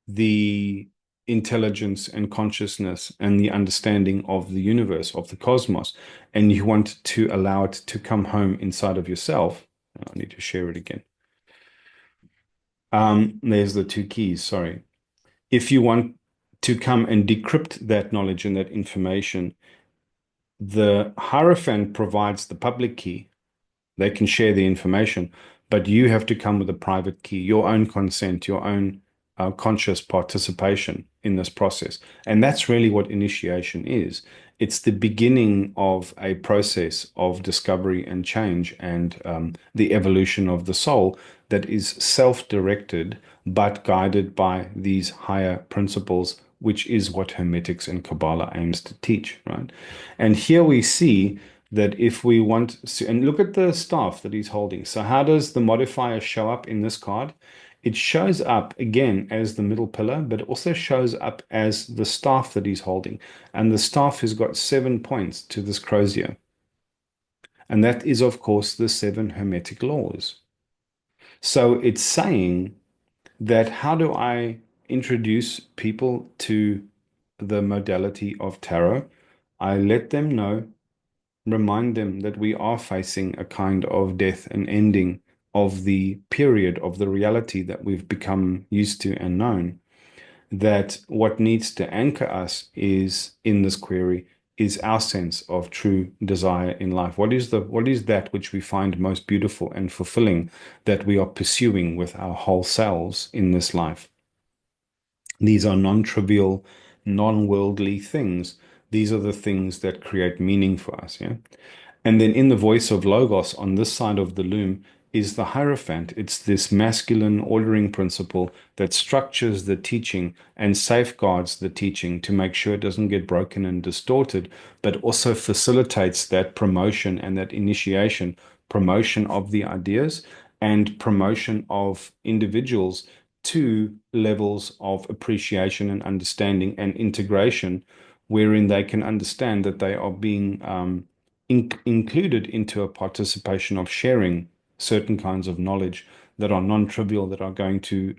the intelligence and consciousness and the understanding of the universe, of the cosmos, and you want to allow it to come home inside of yourself. I need to share it again. There's the two keys, sorry. If you want to come and decrypt that knowledge and that information, the Hierophant provides the public key. They can share the information, but you have to come with a private key, your own consent, your own conscious participation in this process. And that's really what initiation is. It's the beginning of a process of discovery and change and the evolution of the soul that is self-directed, but guided by these higher principles, which is what Hermetics and Kabbalah aims to teach, right? And here we see that if we want to, and look at the staff that he's holding. So how does the modifier show up in this card? It shows up again as the middle pillar, but it also shows up as the staff that he's holding. And the staff has got 7 points to this crozier. And that is, of course, the 7 Hermetic laws. So it's saying that how do I introduce people to the modality of tarot? I let them know, remind them that we are facing a kind of death and ending of the period of the reality that we've become used to and known. That what needs to anchor us is in this query is our sense of true desire in life. What is that which we find most beautiful and fulfilling that we are pursuing with our whole selves in this life? These are non-trivial, non-worldly things. These are the things that create meaning for us, yeah? And then in the voice of Logos on this side of the loom is the Hierophant. It's this masculine ordering principle that structures the teaching and safeguards the teaching to make sure it doesn't get broken and distorted, but also facilitates that promotion and that initiation, promotion of the ideas and promotion of individuals to levels of appreciation and understanding and integration, wherein they can understand that they are being included into a participation of sharing certain kinds of knowledge that are non-trivial, that are going to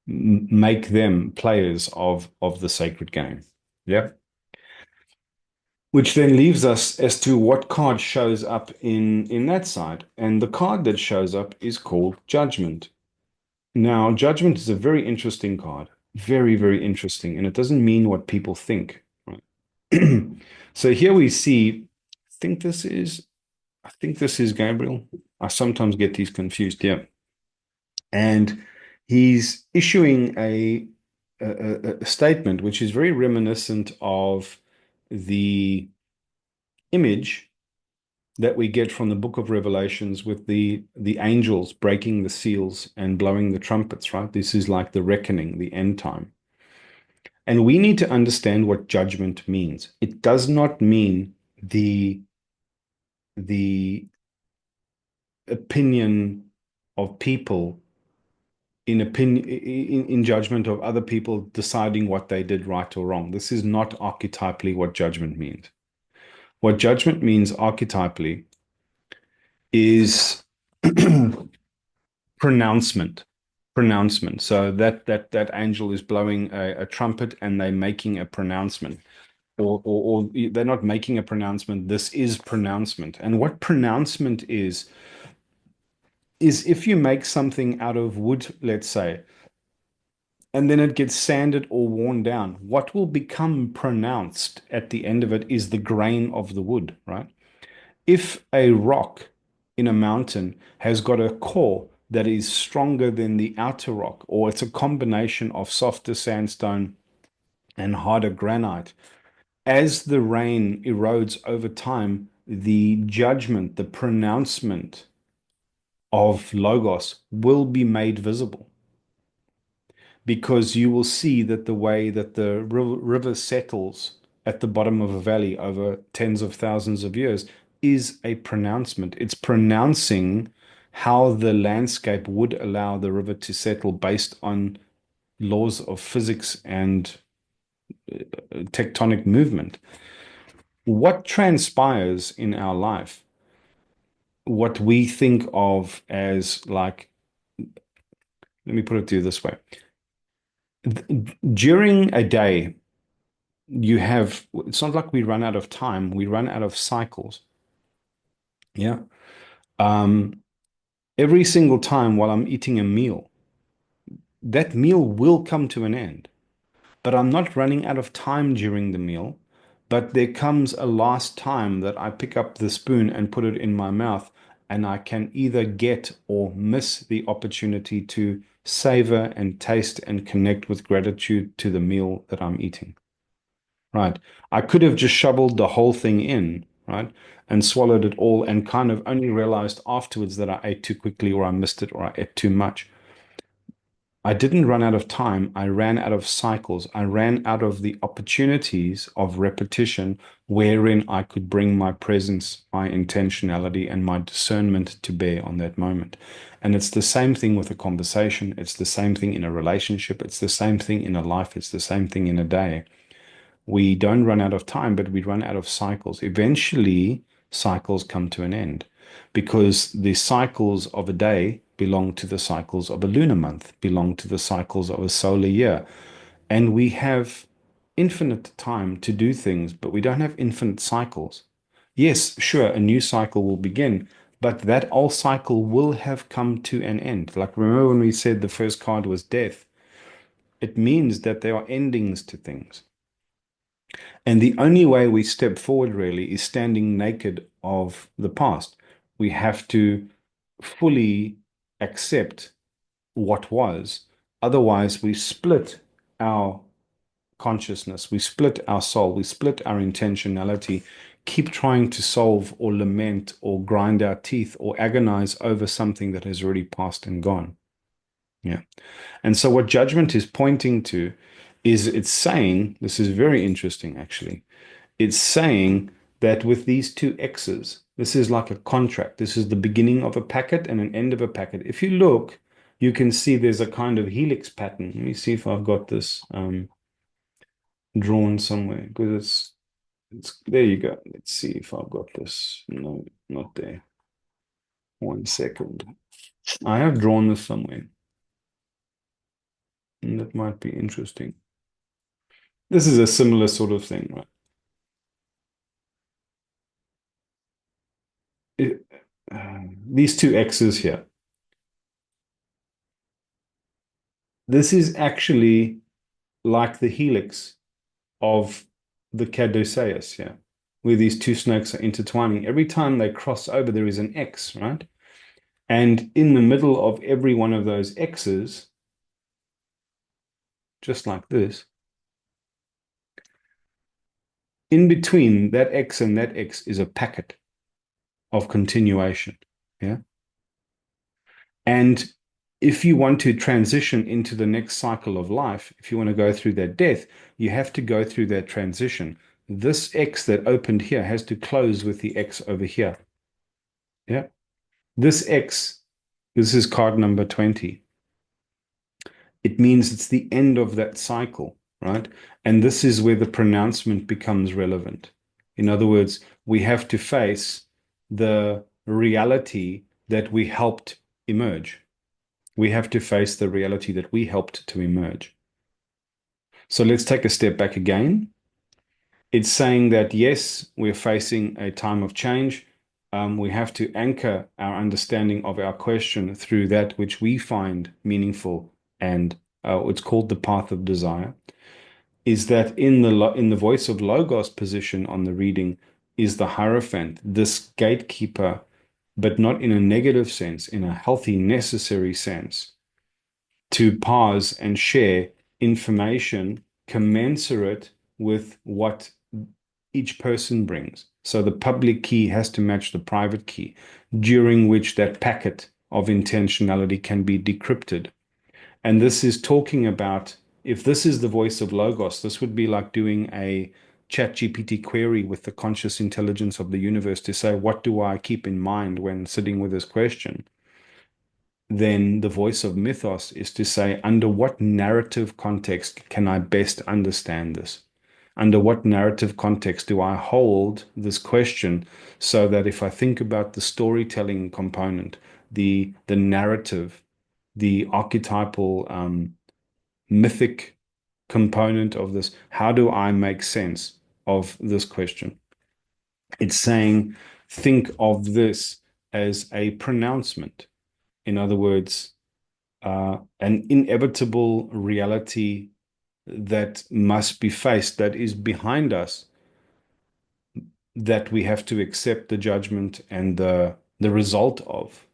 make them players of the sacred game. Yeah. Which then leaves us as to what card shows up in that side. And the card that shows up is called Judgment. Now, Judgment is a very interesting card. Very, very interesting. And it doesn't mean what people think. Right? So here we see, I think this is Gabriel. I sometimes get these confused. Yeah. And he's issuing a statement which is very reminiscent of the image that we get from the book of Revelations with the angels breaking the seals and blowing the trumpets, right? This is like the reckoning, the end time. And we need to understand what judgment means. It does not mean the opinion of people in judgment of other people deciding what they did right or wrong. This is not archetypally what judgment means. What judgment means archetypally is pronouncement. Pronouncement. So that angel is blowing a trumpet and they're making a pronouncement. Or they're not making a pronouncement. This is pronouncement. And what pronouncement is if you make something out of wood, let's say, and then it gets sanded or worn down, what will become pronounced at the end of it is the grain of the wood, right? If a rock in a mountain has got a core that is stronger than the outer rock, or it's a combination of softer sandstone and harder granite, as the rain erodes over time, the judgment, the pronouncement of Logos will be made visible because you will see that the way that the river settles at the bottom of a valley over tens of thousands of years is a pronouncement. It's pronouncing how the landscape would allow the river to settle based on laws of physics and tectonic movement. What transpires in our life, what we think of as like, let me put it to you this way. During a day, it's not like we run out of time, we run out of cycles. Yeah. Um, every single time while I'm eating a meal, that meal will come to an end. But I'm not running out of time during the meal. But there comes a last time that I pick up the spoon and put it in my mouth, and I can either get or miss the opportunity to savor and taste and connect with gratitude to the meal that I'm eating. Right. I could have just shoveled the whole thing in, right, and swallowed it all and kind of only realized afterwards that I ate too quickly or I missed it or I ate too much. I didn't run out of time. I ran out of cycles. I ran out of the opportunities of repetition wherein I could bring my presence, my intentionality, and my discernment to bear on that moment. And it's the same thing with a conversation. It's the same thing in a relationship. It's the same thing in a life. It's the same thing in a day. We don't run out of time, but we run out of cycles. Eventually, cycles come to an end because the cycles of a day belong to the cycles of a lunar month, belong to the cycles of a solar year. And we have infinite time to do things, but we don't have infinite cycles. Yes, sure, a new cycle will begin, but that old cycle will have come to an end. Like, remember when we said the first card was death? It means that there are endings to things. And the only way we step forward really is standing naked of the past. We have to fully accept what was. Otherwise, we split our consciousness, we split our soul, we split our intentionality, keep trying to solve or lament or grind our teeth or agonize over something that has already passed and gone. Yeah. And so what judgment is pointing to is it's saying, this is very interesting actually. It's saying that with these two X's, this is like a contract. This is the beginning of a packet and an end of a packet. If you look, you can see there's a kind of helix pattern. Let me see if I've got this drawn somewhere because There you go. Let's see if I've got this. No, not there. 1 second. I have drawn this somewhere, and that might be interesting. This is a similar sort of thing, right? It, these two X's here. This is actually like the helix of the caduceus, yeah, where these two snakes are intertwining. Every time they cross over, there is an X, right? And in the middle of every one of those X's, just like this, in between that X and that X is a packet of continuation, yeah? And if you want to transition into the next cycle of life, if you want to go through that death, you have to go through that transition. This X that opened here has to close with the X over here. Yeah. This X, this is card number 20. It means it's the end of that cycle, right? And this is where the pronouncement becomes relevant. In other words, we have to face the reality that we helped emerge. We have to face the reality that we helped to emerge. So let's take a step back again. It's saying that, yes, we're facing a time of change. We have to anchor our understanding of our question through that which we find meaningful, and it's called the path of desire. Is that in the voice of Logos position on the reading is the Hierophant, this gatekeeper, but not in a negative sense, in a healthy, necessary sense, to pause and share information commensurate with what each person brings. So the public key has to match the private key, during which that packet of intentionality can be decrypted. And this is talking about, if this is the voice of Logos, this would be like doing a ChatGPT query with the conscious intelligence of the universe to say, what do I keep in mind when sitting with this question? Then the voice of Mythos is to say, under what narrative context can I best understand this? Under what narrative context do I hold this question so that if I think about the storytelling component, the narrative, the archetypal mythic component of this, how do I make sense of this question? It's saying, think of this as a pronouncement. In other words, an inevitable reality that must be faced, that is behind us, that we have to accept the judgment and the result of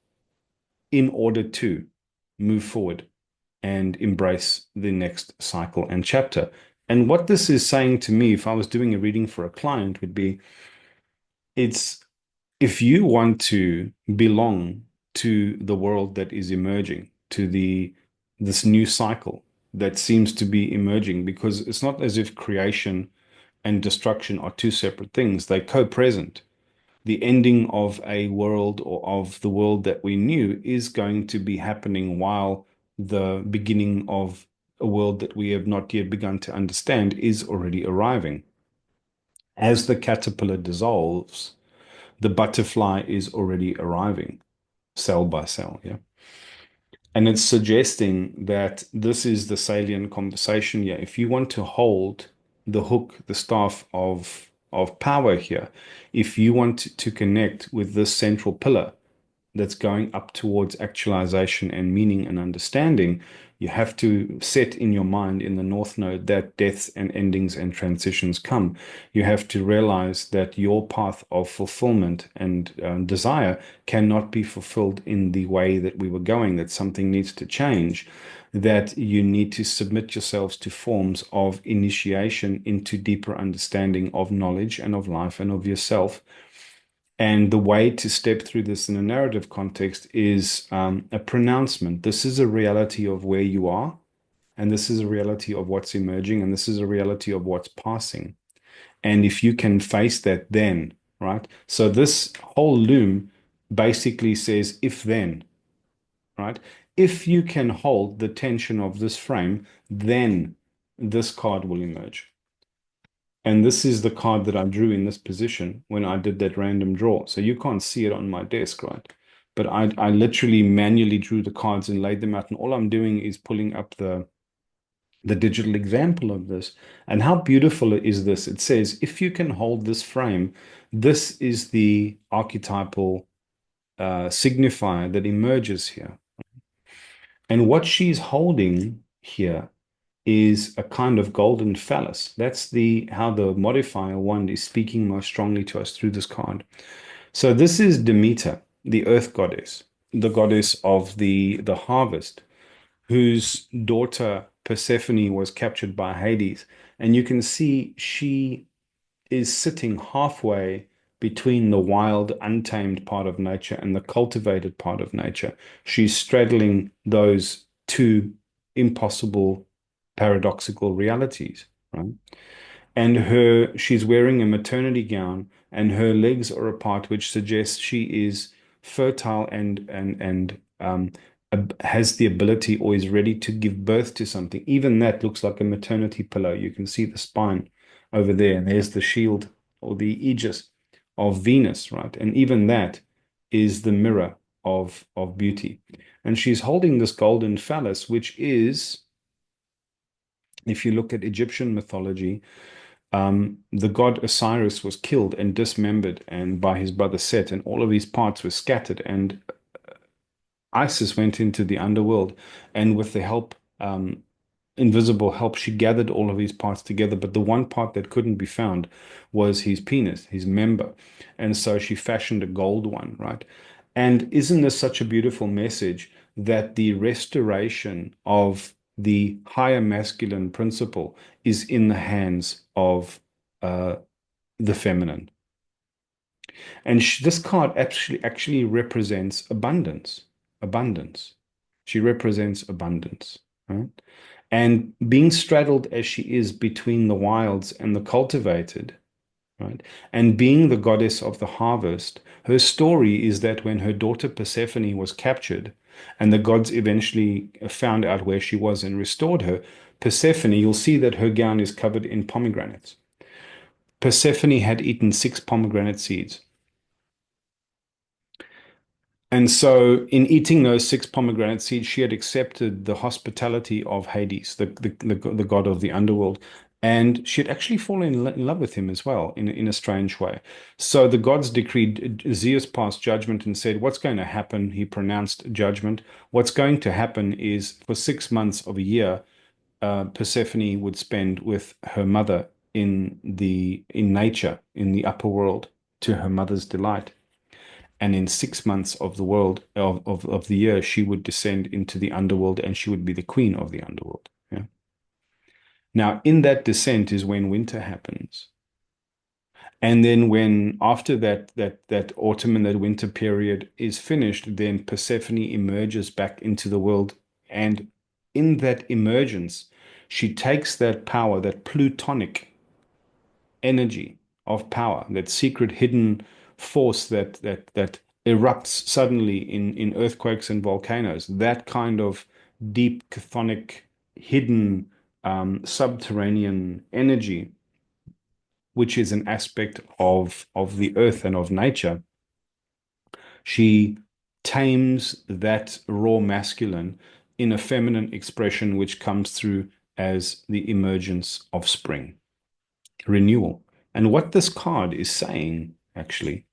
in order to move forward and embrace the next cycle and chapter. And what this is saying to me, if I was doing a reading for a client, would be, it's if you want to belong to the world that is emerging, to this new cycle that seems to be emerging, because it's not as if creation and destruction are two separate things. They're co-present. The ending of a world, or of the world that we knew, is going to be happening while the beginning of a world that we have not yet begun to understand is already arriving. As the caterpillar dissolves, the butterfly is already arriving, cell by cell. Yeah. And it's suggesting that this is the salient conversation. Yeah. If you want to hold the hook, the staff of power here, if you want to connect with this central pillar that's going up towards actualization and meaning and understanding, you have to set in your mind in the North Node that deaths and endings and transitions come. You have to realize that your path of fulfillment and desire cannot be fulfilled in the way that we were going, that something needs to change, that you need to submit yourselves to forms of initiation into deeper understanding of knowledge and of life and of yourself. And the way to step through this in a narrative context is a pronouncement. This is a reality of where you are, and this is a reality of what's emerging, and this is a reality of what's passing. And if you can face that, then, right? So this whole loom basically says, if then, right? If you can hold the tension of this frame, then this card will emerge. And this is the card that I drew in this position when I did that random draw. So you can't see it on my desk, right? But I literally manually drew the cards and laid them out. And all I'm doing is pulling up the digital example of this. And how beautiful is this? It says, if you can hold this frame, this is the archetypal signifier that emerges here. And what she's holding here is a kind of golden phallus. That's the how the modifier one is speaking most strongly to us through this card. So this is Demeter, the earth goddess, the goddess of the harvest, whose daughter Persephone was captured by Hades. And you can see she is sitting halfway between the wild, untamed part of nature and the cultivated part of nature. She's straddling those two impossible, paradoxical realities, right? And she's wearing a maternity gown, and her legs are apart, which suggests she is fertile and has the ability or is ready to give birth to something. Even that looks like a maternity pillow. You can see the spine over there, and there's the shield or the aegis of Venus, right? And even that is the mirror of beauty. And she's holding this golden phallus, which is, if you look at Egyptian mythology, the god Osiris was killed and dismembered and by his brother Set, and all of his parts were scattered. And Isis went into the underworld, and with the help, invisible help, she gathered all of his parts together. But the one part that couldn't be found was his penis, his member. And so she fashioned a gold one, right? And isn't this such a beautiful message that the restoration of the higher masculine principle is in the hands of uh, the feminine? And this card actually represents abundance. Abundance. She represents abundance, right? And being straddled as she is between the wilds and the cultivated, right? And being the goddess of the harvest, her story is that when her daughter Persephone was captured and the gods eventually found out where she was and restored her, Persephone, you'll see that her gown is covered in pomegranates. Persephone had eaten 6 pomegranate seeds. And so, in eating those 6 pomegranate seeds, she had accepted the hospitality of Hades, the god of the underworld. And she had actually fallen in love with him as well, in a strange way. So the gods decreed, Zeus passed judgment and said, what's going to happen? He pronounced judgment. What's going to happen is for 6 months of a year, Persephone would spend with her mother in nature, in the upper world, to her mother's delight. And in 6 months of the world of the year, she would descend into the underworld and she would be the queen of the underworld. Yeah. Now, in that descent is when winter happens. And then when after that autumn and that winter period is finished, then Persephone emerges back into the world. And in that emergence, she takes that power, that plutonic energy of power, that secret hidden force that erupts suddenly in earthquakes and volcanoes, that kind of deep chthonic hidden subterranean energy, which is an aspect of the earth and of nature. She tames that raw masculine in a feminine expression which comes through as the emergence of spring, renewal. And what this card is saying, actually,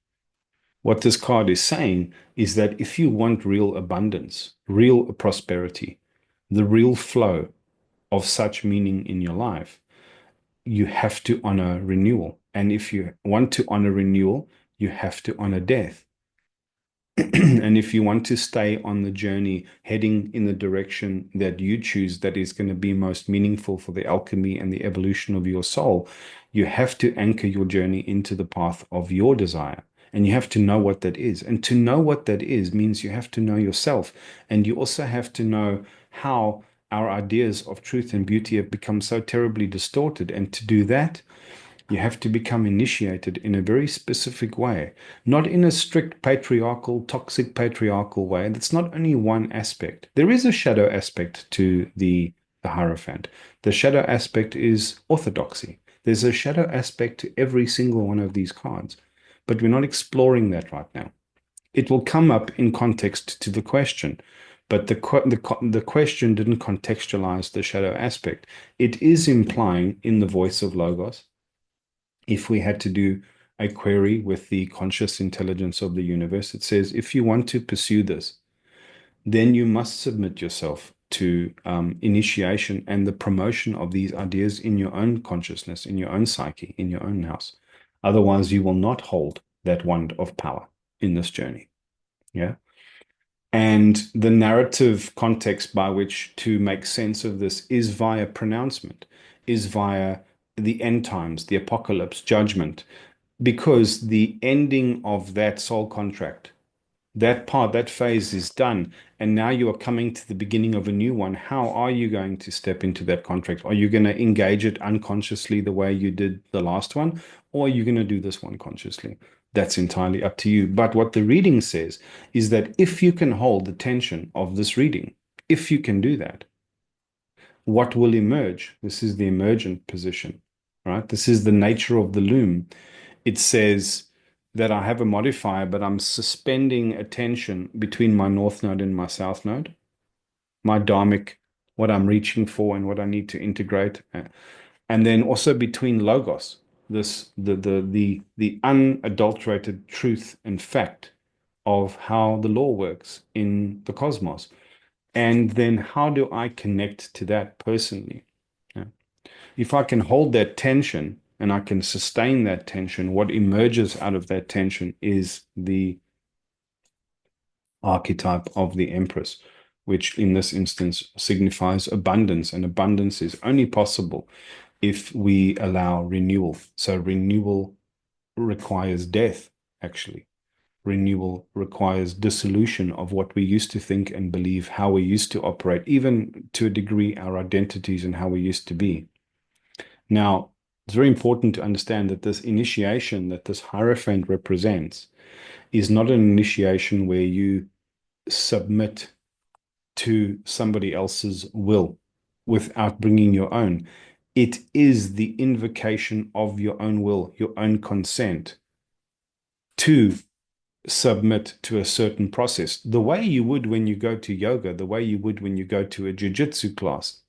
what this card is saying is that if you want real abundance, real prosperity, the real flow of such meaning in your life, you have to honor renewal. And if you want to honor renewal, you have to honor death. And if you want to stay on the journey heading in the direction that you choose, that is going to be most meaningful for the alchemy and the evolution of your soul, you have to anchor your journey into the path of your desire. And you have to know what that is. And to know what that is means you have to know yourself. And you also have to know how our ideas of truth and beauty have become so terribly distorted. And to do that, you have to become initiated in a very specific way, not in a strict patriarchal, toxic patriarchal way. That's not only one aspect. There is a shadow aspect to the Hierophant. The shadow aspect is orthodoxy. There's a shadow aspect to every single one of these cards, but we're not exploring that right now. It will come up in context to the question, but the question didn't contextualize the shadow aspect. It is implying in the voice of Logos, if we had to do a query with the conscious intelligence of the universe, it says, if you want to pursue this, then you must submit yourself to initiation and the promotion of these ideas in your own consciousness, in your own psyche, in your own house. Otherwise, you will not hold that wand of power in this journey. Yeah. And the narrative context by which to make sense of this is via pronouncement, is via the end times, the apocalypse, judgment, because the ending of that soul contract, that part, that phase is done. And now you are coming to the beginning of a new one. How are you going to step into that contract? Are you going to engage it unconsciously the way you did the last one? Or are you going to do this one consciously? That's entirely up to you. But what the reading says is that if you can hold the tension of this reading, if you can do that, what will emerge? This is the emergent position, right? This is the nature of the loom. It says that I have a modifier, but I'm suspending attention between my north node and my south node, my dharmic, what I'm reaching for and what I need to integrate, and then also between logos, this the unadulterated truth and fact of how the law works in the cosmos, and then how do I connect to that personally? Yeah. If I can hold that tension and I can sustain that tension, what emerges out of that tension is the archetype of the Empress, which in this instance signifies abundance. And abundance is only possible if we allow renewal. So renewal requires death, actually. Renewal requires dissolution of what we used to think and believe, how we used to operate, even to a degree, our identities and how we used to be. Now, it's very important to understand that this initiation that this Hierophant represents is not an initiation where you submit to somebody else's will without bringing your own. It is the invocation of your own will, your own consent to submit to a certain process, the way you would when you go to yoga, the way you would when you go to a jiu-jitsu class.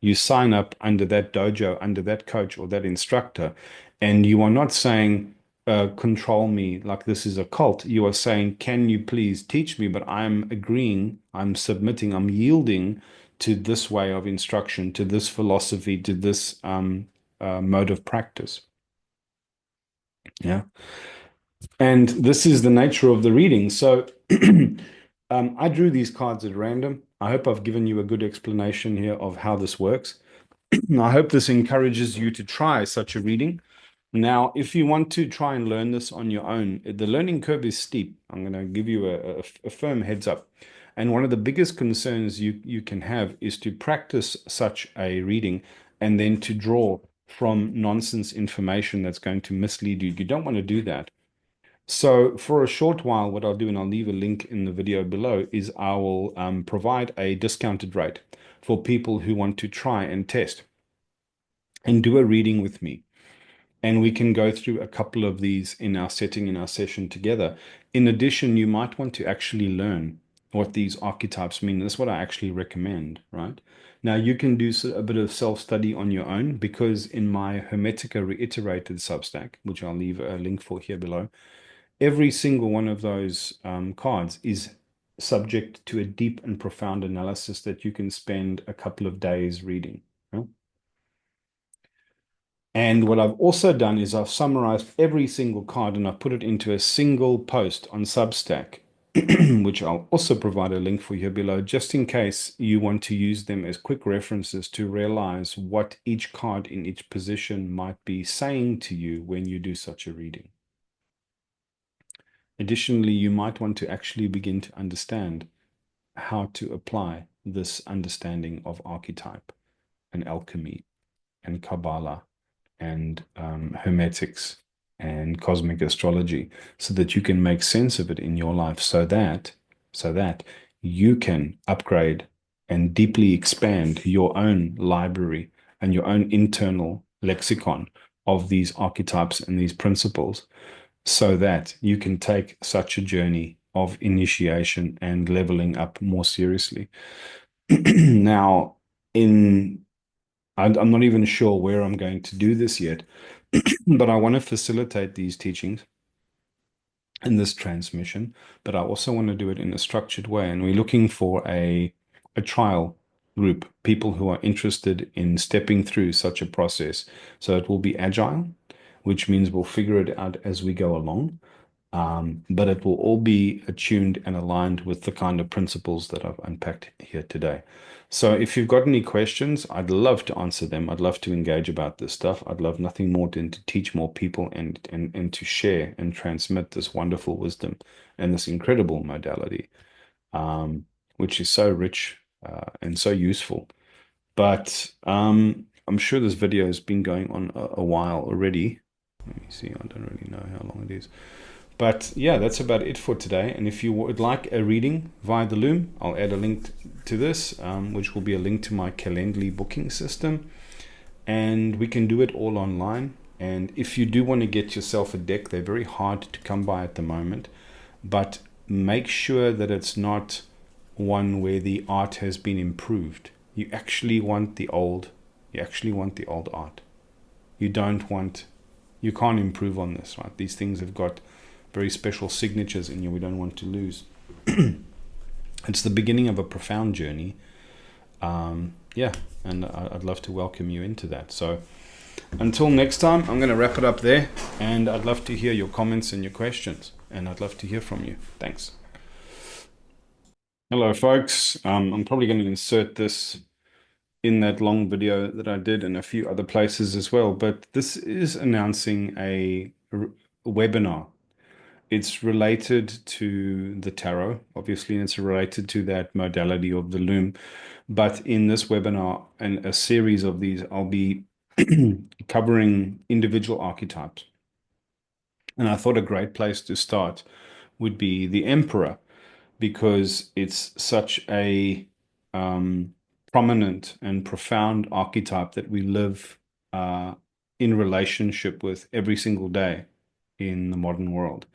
You sign up under that dojo, under that coach or that instructor, and you are not saying, control me like this is a cult. You are saying, can you please teach me? But I'm agreeing, I'm submitting, I'm yielding to this way of instruction, to this philosophy, to this mode of practice. Yeah. And this is the nature of the reading. So I drew these cards at random. I hope I've given you a good explanation here of how this works. I hope this encourages you to try such a reading. Now, if you want to try and learn this on your own, the learning curve is steep. I'm going to give you a firm heads up. And one of the biggest concerns you can have is to practice such a reading and then to draw from nonsense information that's going to mislead you. You don't want to do that. So for a short while, what I'll do, and I'll leave a link in the video below, is I will provide a discounted rate for people who want to try and test and do a reading with me. And we can go through a couple of these in our setting, in our session together. In addition, you might want to actually learn what these archetypes mean. That's what I actually recommend, right? Now, you can do a bit of self-study on your own, because in my Hermetica Reiterated Substack, which I'll leave a link for here below, every single one of those cards is subject to a deep and profound analysis that you can spend a couple of days reading. Right? And what I've also done is I've summarized every single card and I've put it into a single post on Substack, which I'll also provide a link for here below, just in case you want to use them as quick references to realize what each card in each position might be saying to you when you do such a reading. Additionally, you might want to actually begin to understand how to apply this understanding of archetype and alchemy and Kabbalah and Hermetics and cosmic astrology, so that you can make sense of it in your life, so that you can upgrade and deeply expand your own library and your own internal lexicon of these archetypes and these principles so that you can take such a journey of initiation and leveling up more seriously. Now, I'm not even sure where I'm going to do this yet, but I want to facilitate these teachings in this transmission, but I also want to do it in a structured way. And we're looking for a trial group, people who are interested in stepping through such a process. So it will be agile, which means we'll figure it out as we go along. But it will all be attuned and aligned with the kind of principles that I've unpacked here today. So if you've got any questions, I'd love to answer them. I'd love to engage about this stuff. I'd love nothing more than to teach more people and to share and transmit this wonderful wisdom and this incredible modality, which is so rich and so useful. But I'm sure this video has been going on a while already. Let me see. I don't really know how long it is. But yeah, that's about it for today. And if you would like a reading via the Loom, I'll add a link to this, which will be a link to my Calendly booking system. And we can do it all online. And if you do want to get yourself a deck, they're very hard to come by at the moment. But make sure that it's not one where the art has been improved. You actually want the old art. You can't improve on this, right? These things have got very special signatures in you we don't want to lose. It's the beginning of a profound journey. Yeah, and I'd love to welcome you into that. So until next time, I'm going to wrap it up there, and I'd love to hear your comments and your questions, and I'd love to hear from you. Thanks. Hello, folks. I'm probably going to insert this in that long video that I did in a few other places as well, but this is announcing a webinar. It's related to the tarot, obviously, and it's related to that modality of the loom. But in this webinar and a series of these, I'll be covering individual archetypes. And I thought a great place to start would be the Emperor, because it's such a prominent and profound archetype that we live in relationship with every single day in the modern world.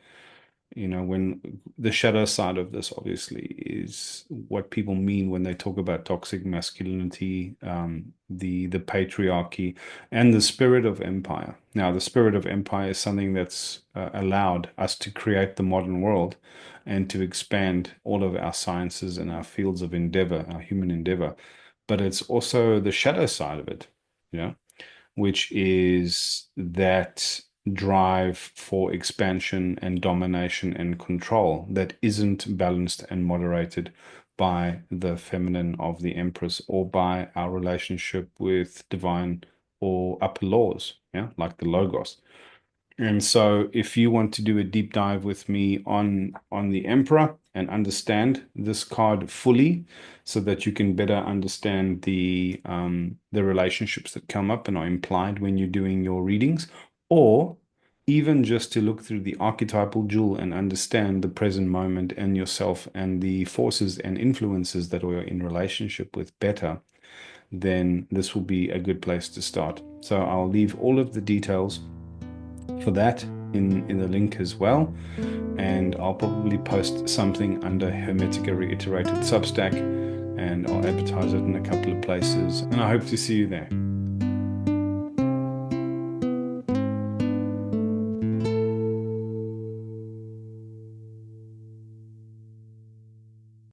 You know, when the shadow side of this obviously is what people mean when they talk about toxic masculinity, the patriarchy, and the spirit of empire. Now, the spirit of empire is something that's allowed us to create the modern world and to expand all of our sciences and our fields of endeavor, our human endeavor. But it's also the shadow side of it, you know, which is that drive for expansion and domination and control that isn't balanced and moderated by the feminine of the Empress or by our relationship with divine or upper laws, yeah, like the Logos. And so if you want to do a deep dive with me on the Emperor and understand this card fully so that you can better understand the relationships that come up and are implied when you're doing your readings, or even just to look through the archetypal jewel and understand the present moment and yourself and the forces and influences that we're in relationship with better, then this will be a good place to start. So I'll leave all of the details for that in the link as well, and I'll probably post something under Hermetic Reiterated Substack, and I'll advertise it in a couple of places, and I hope to see you there.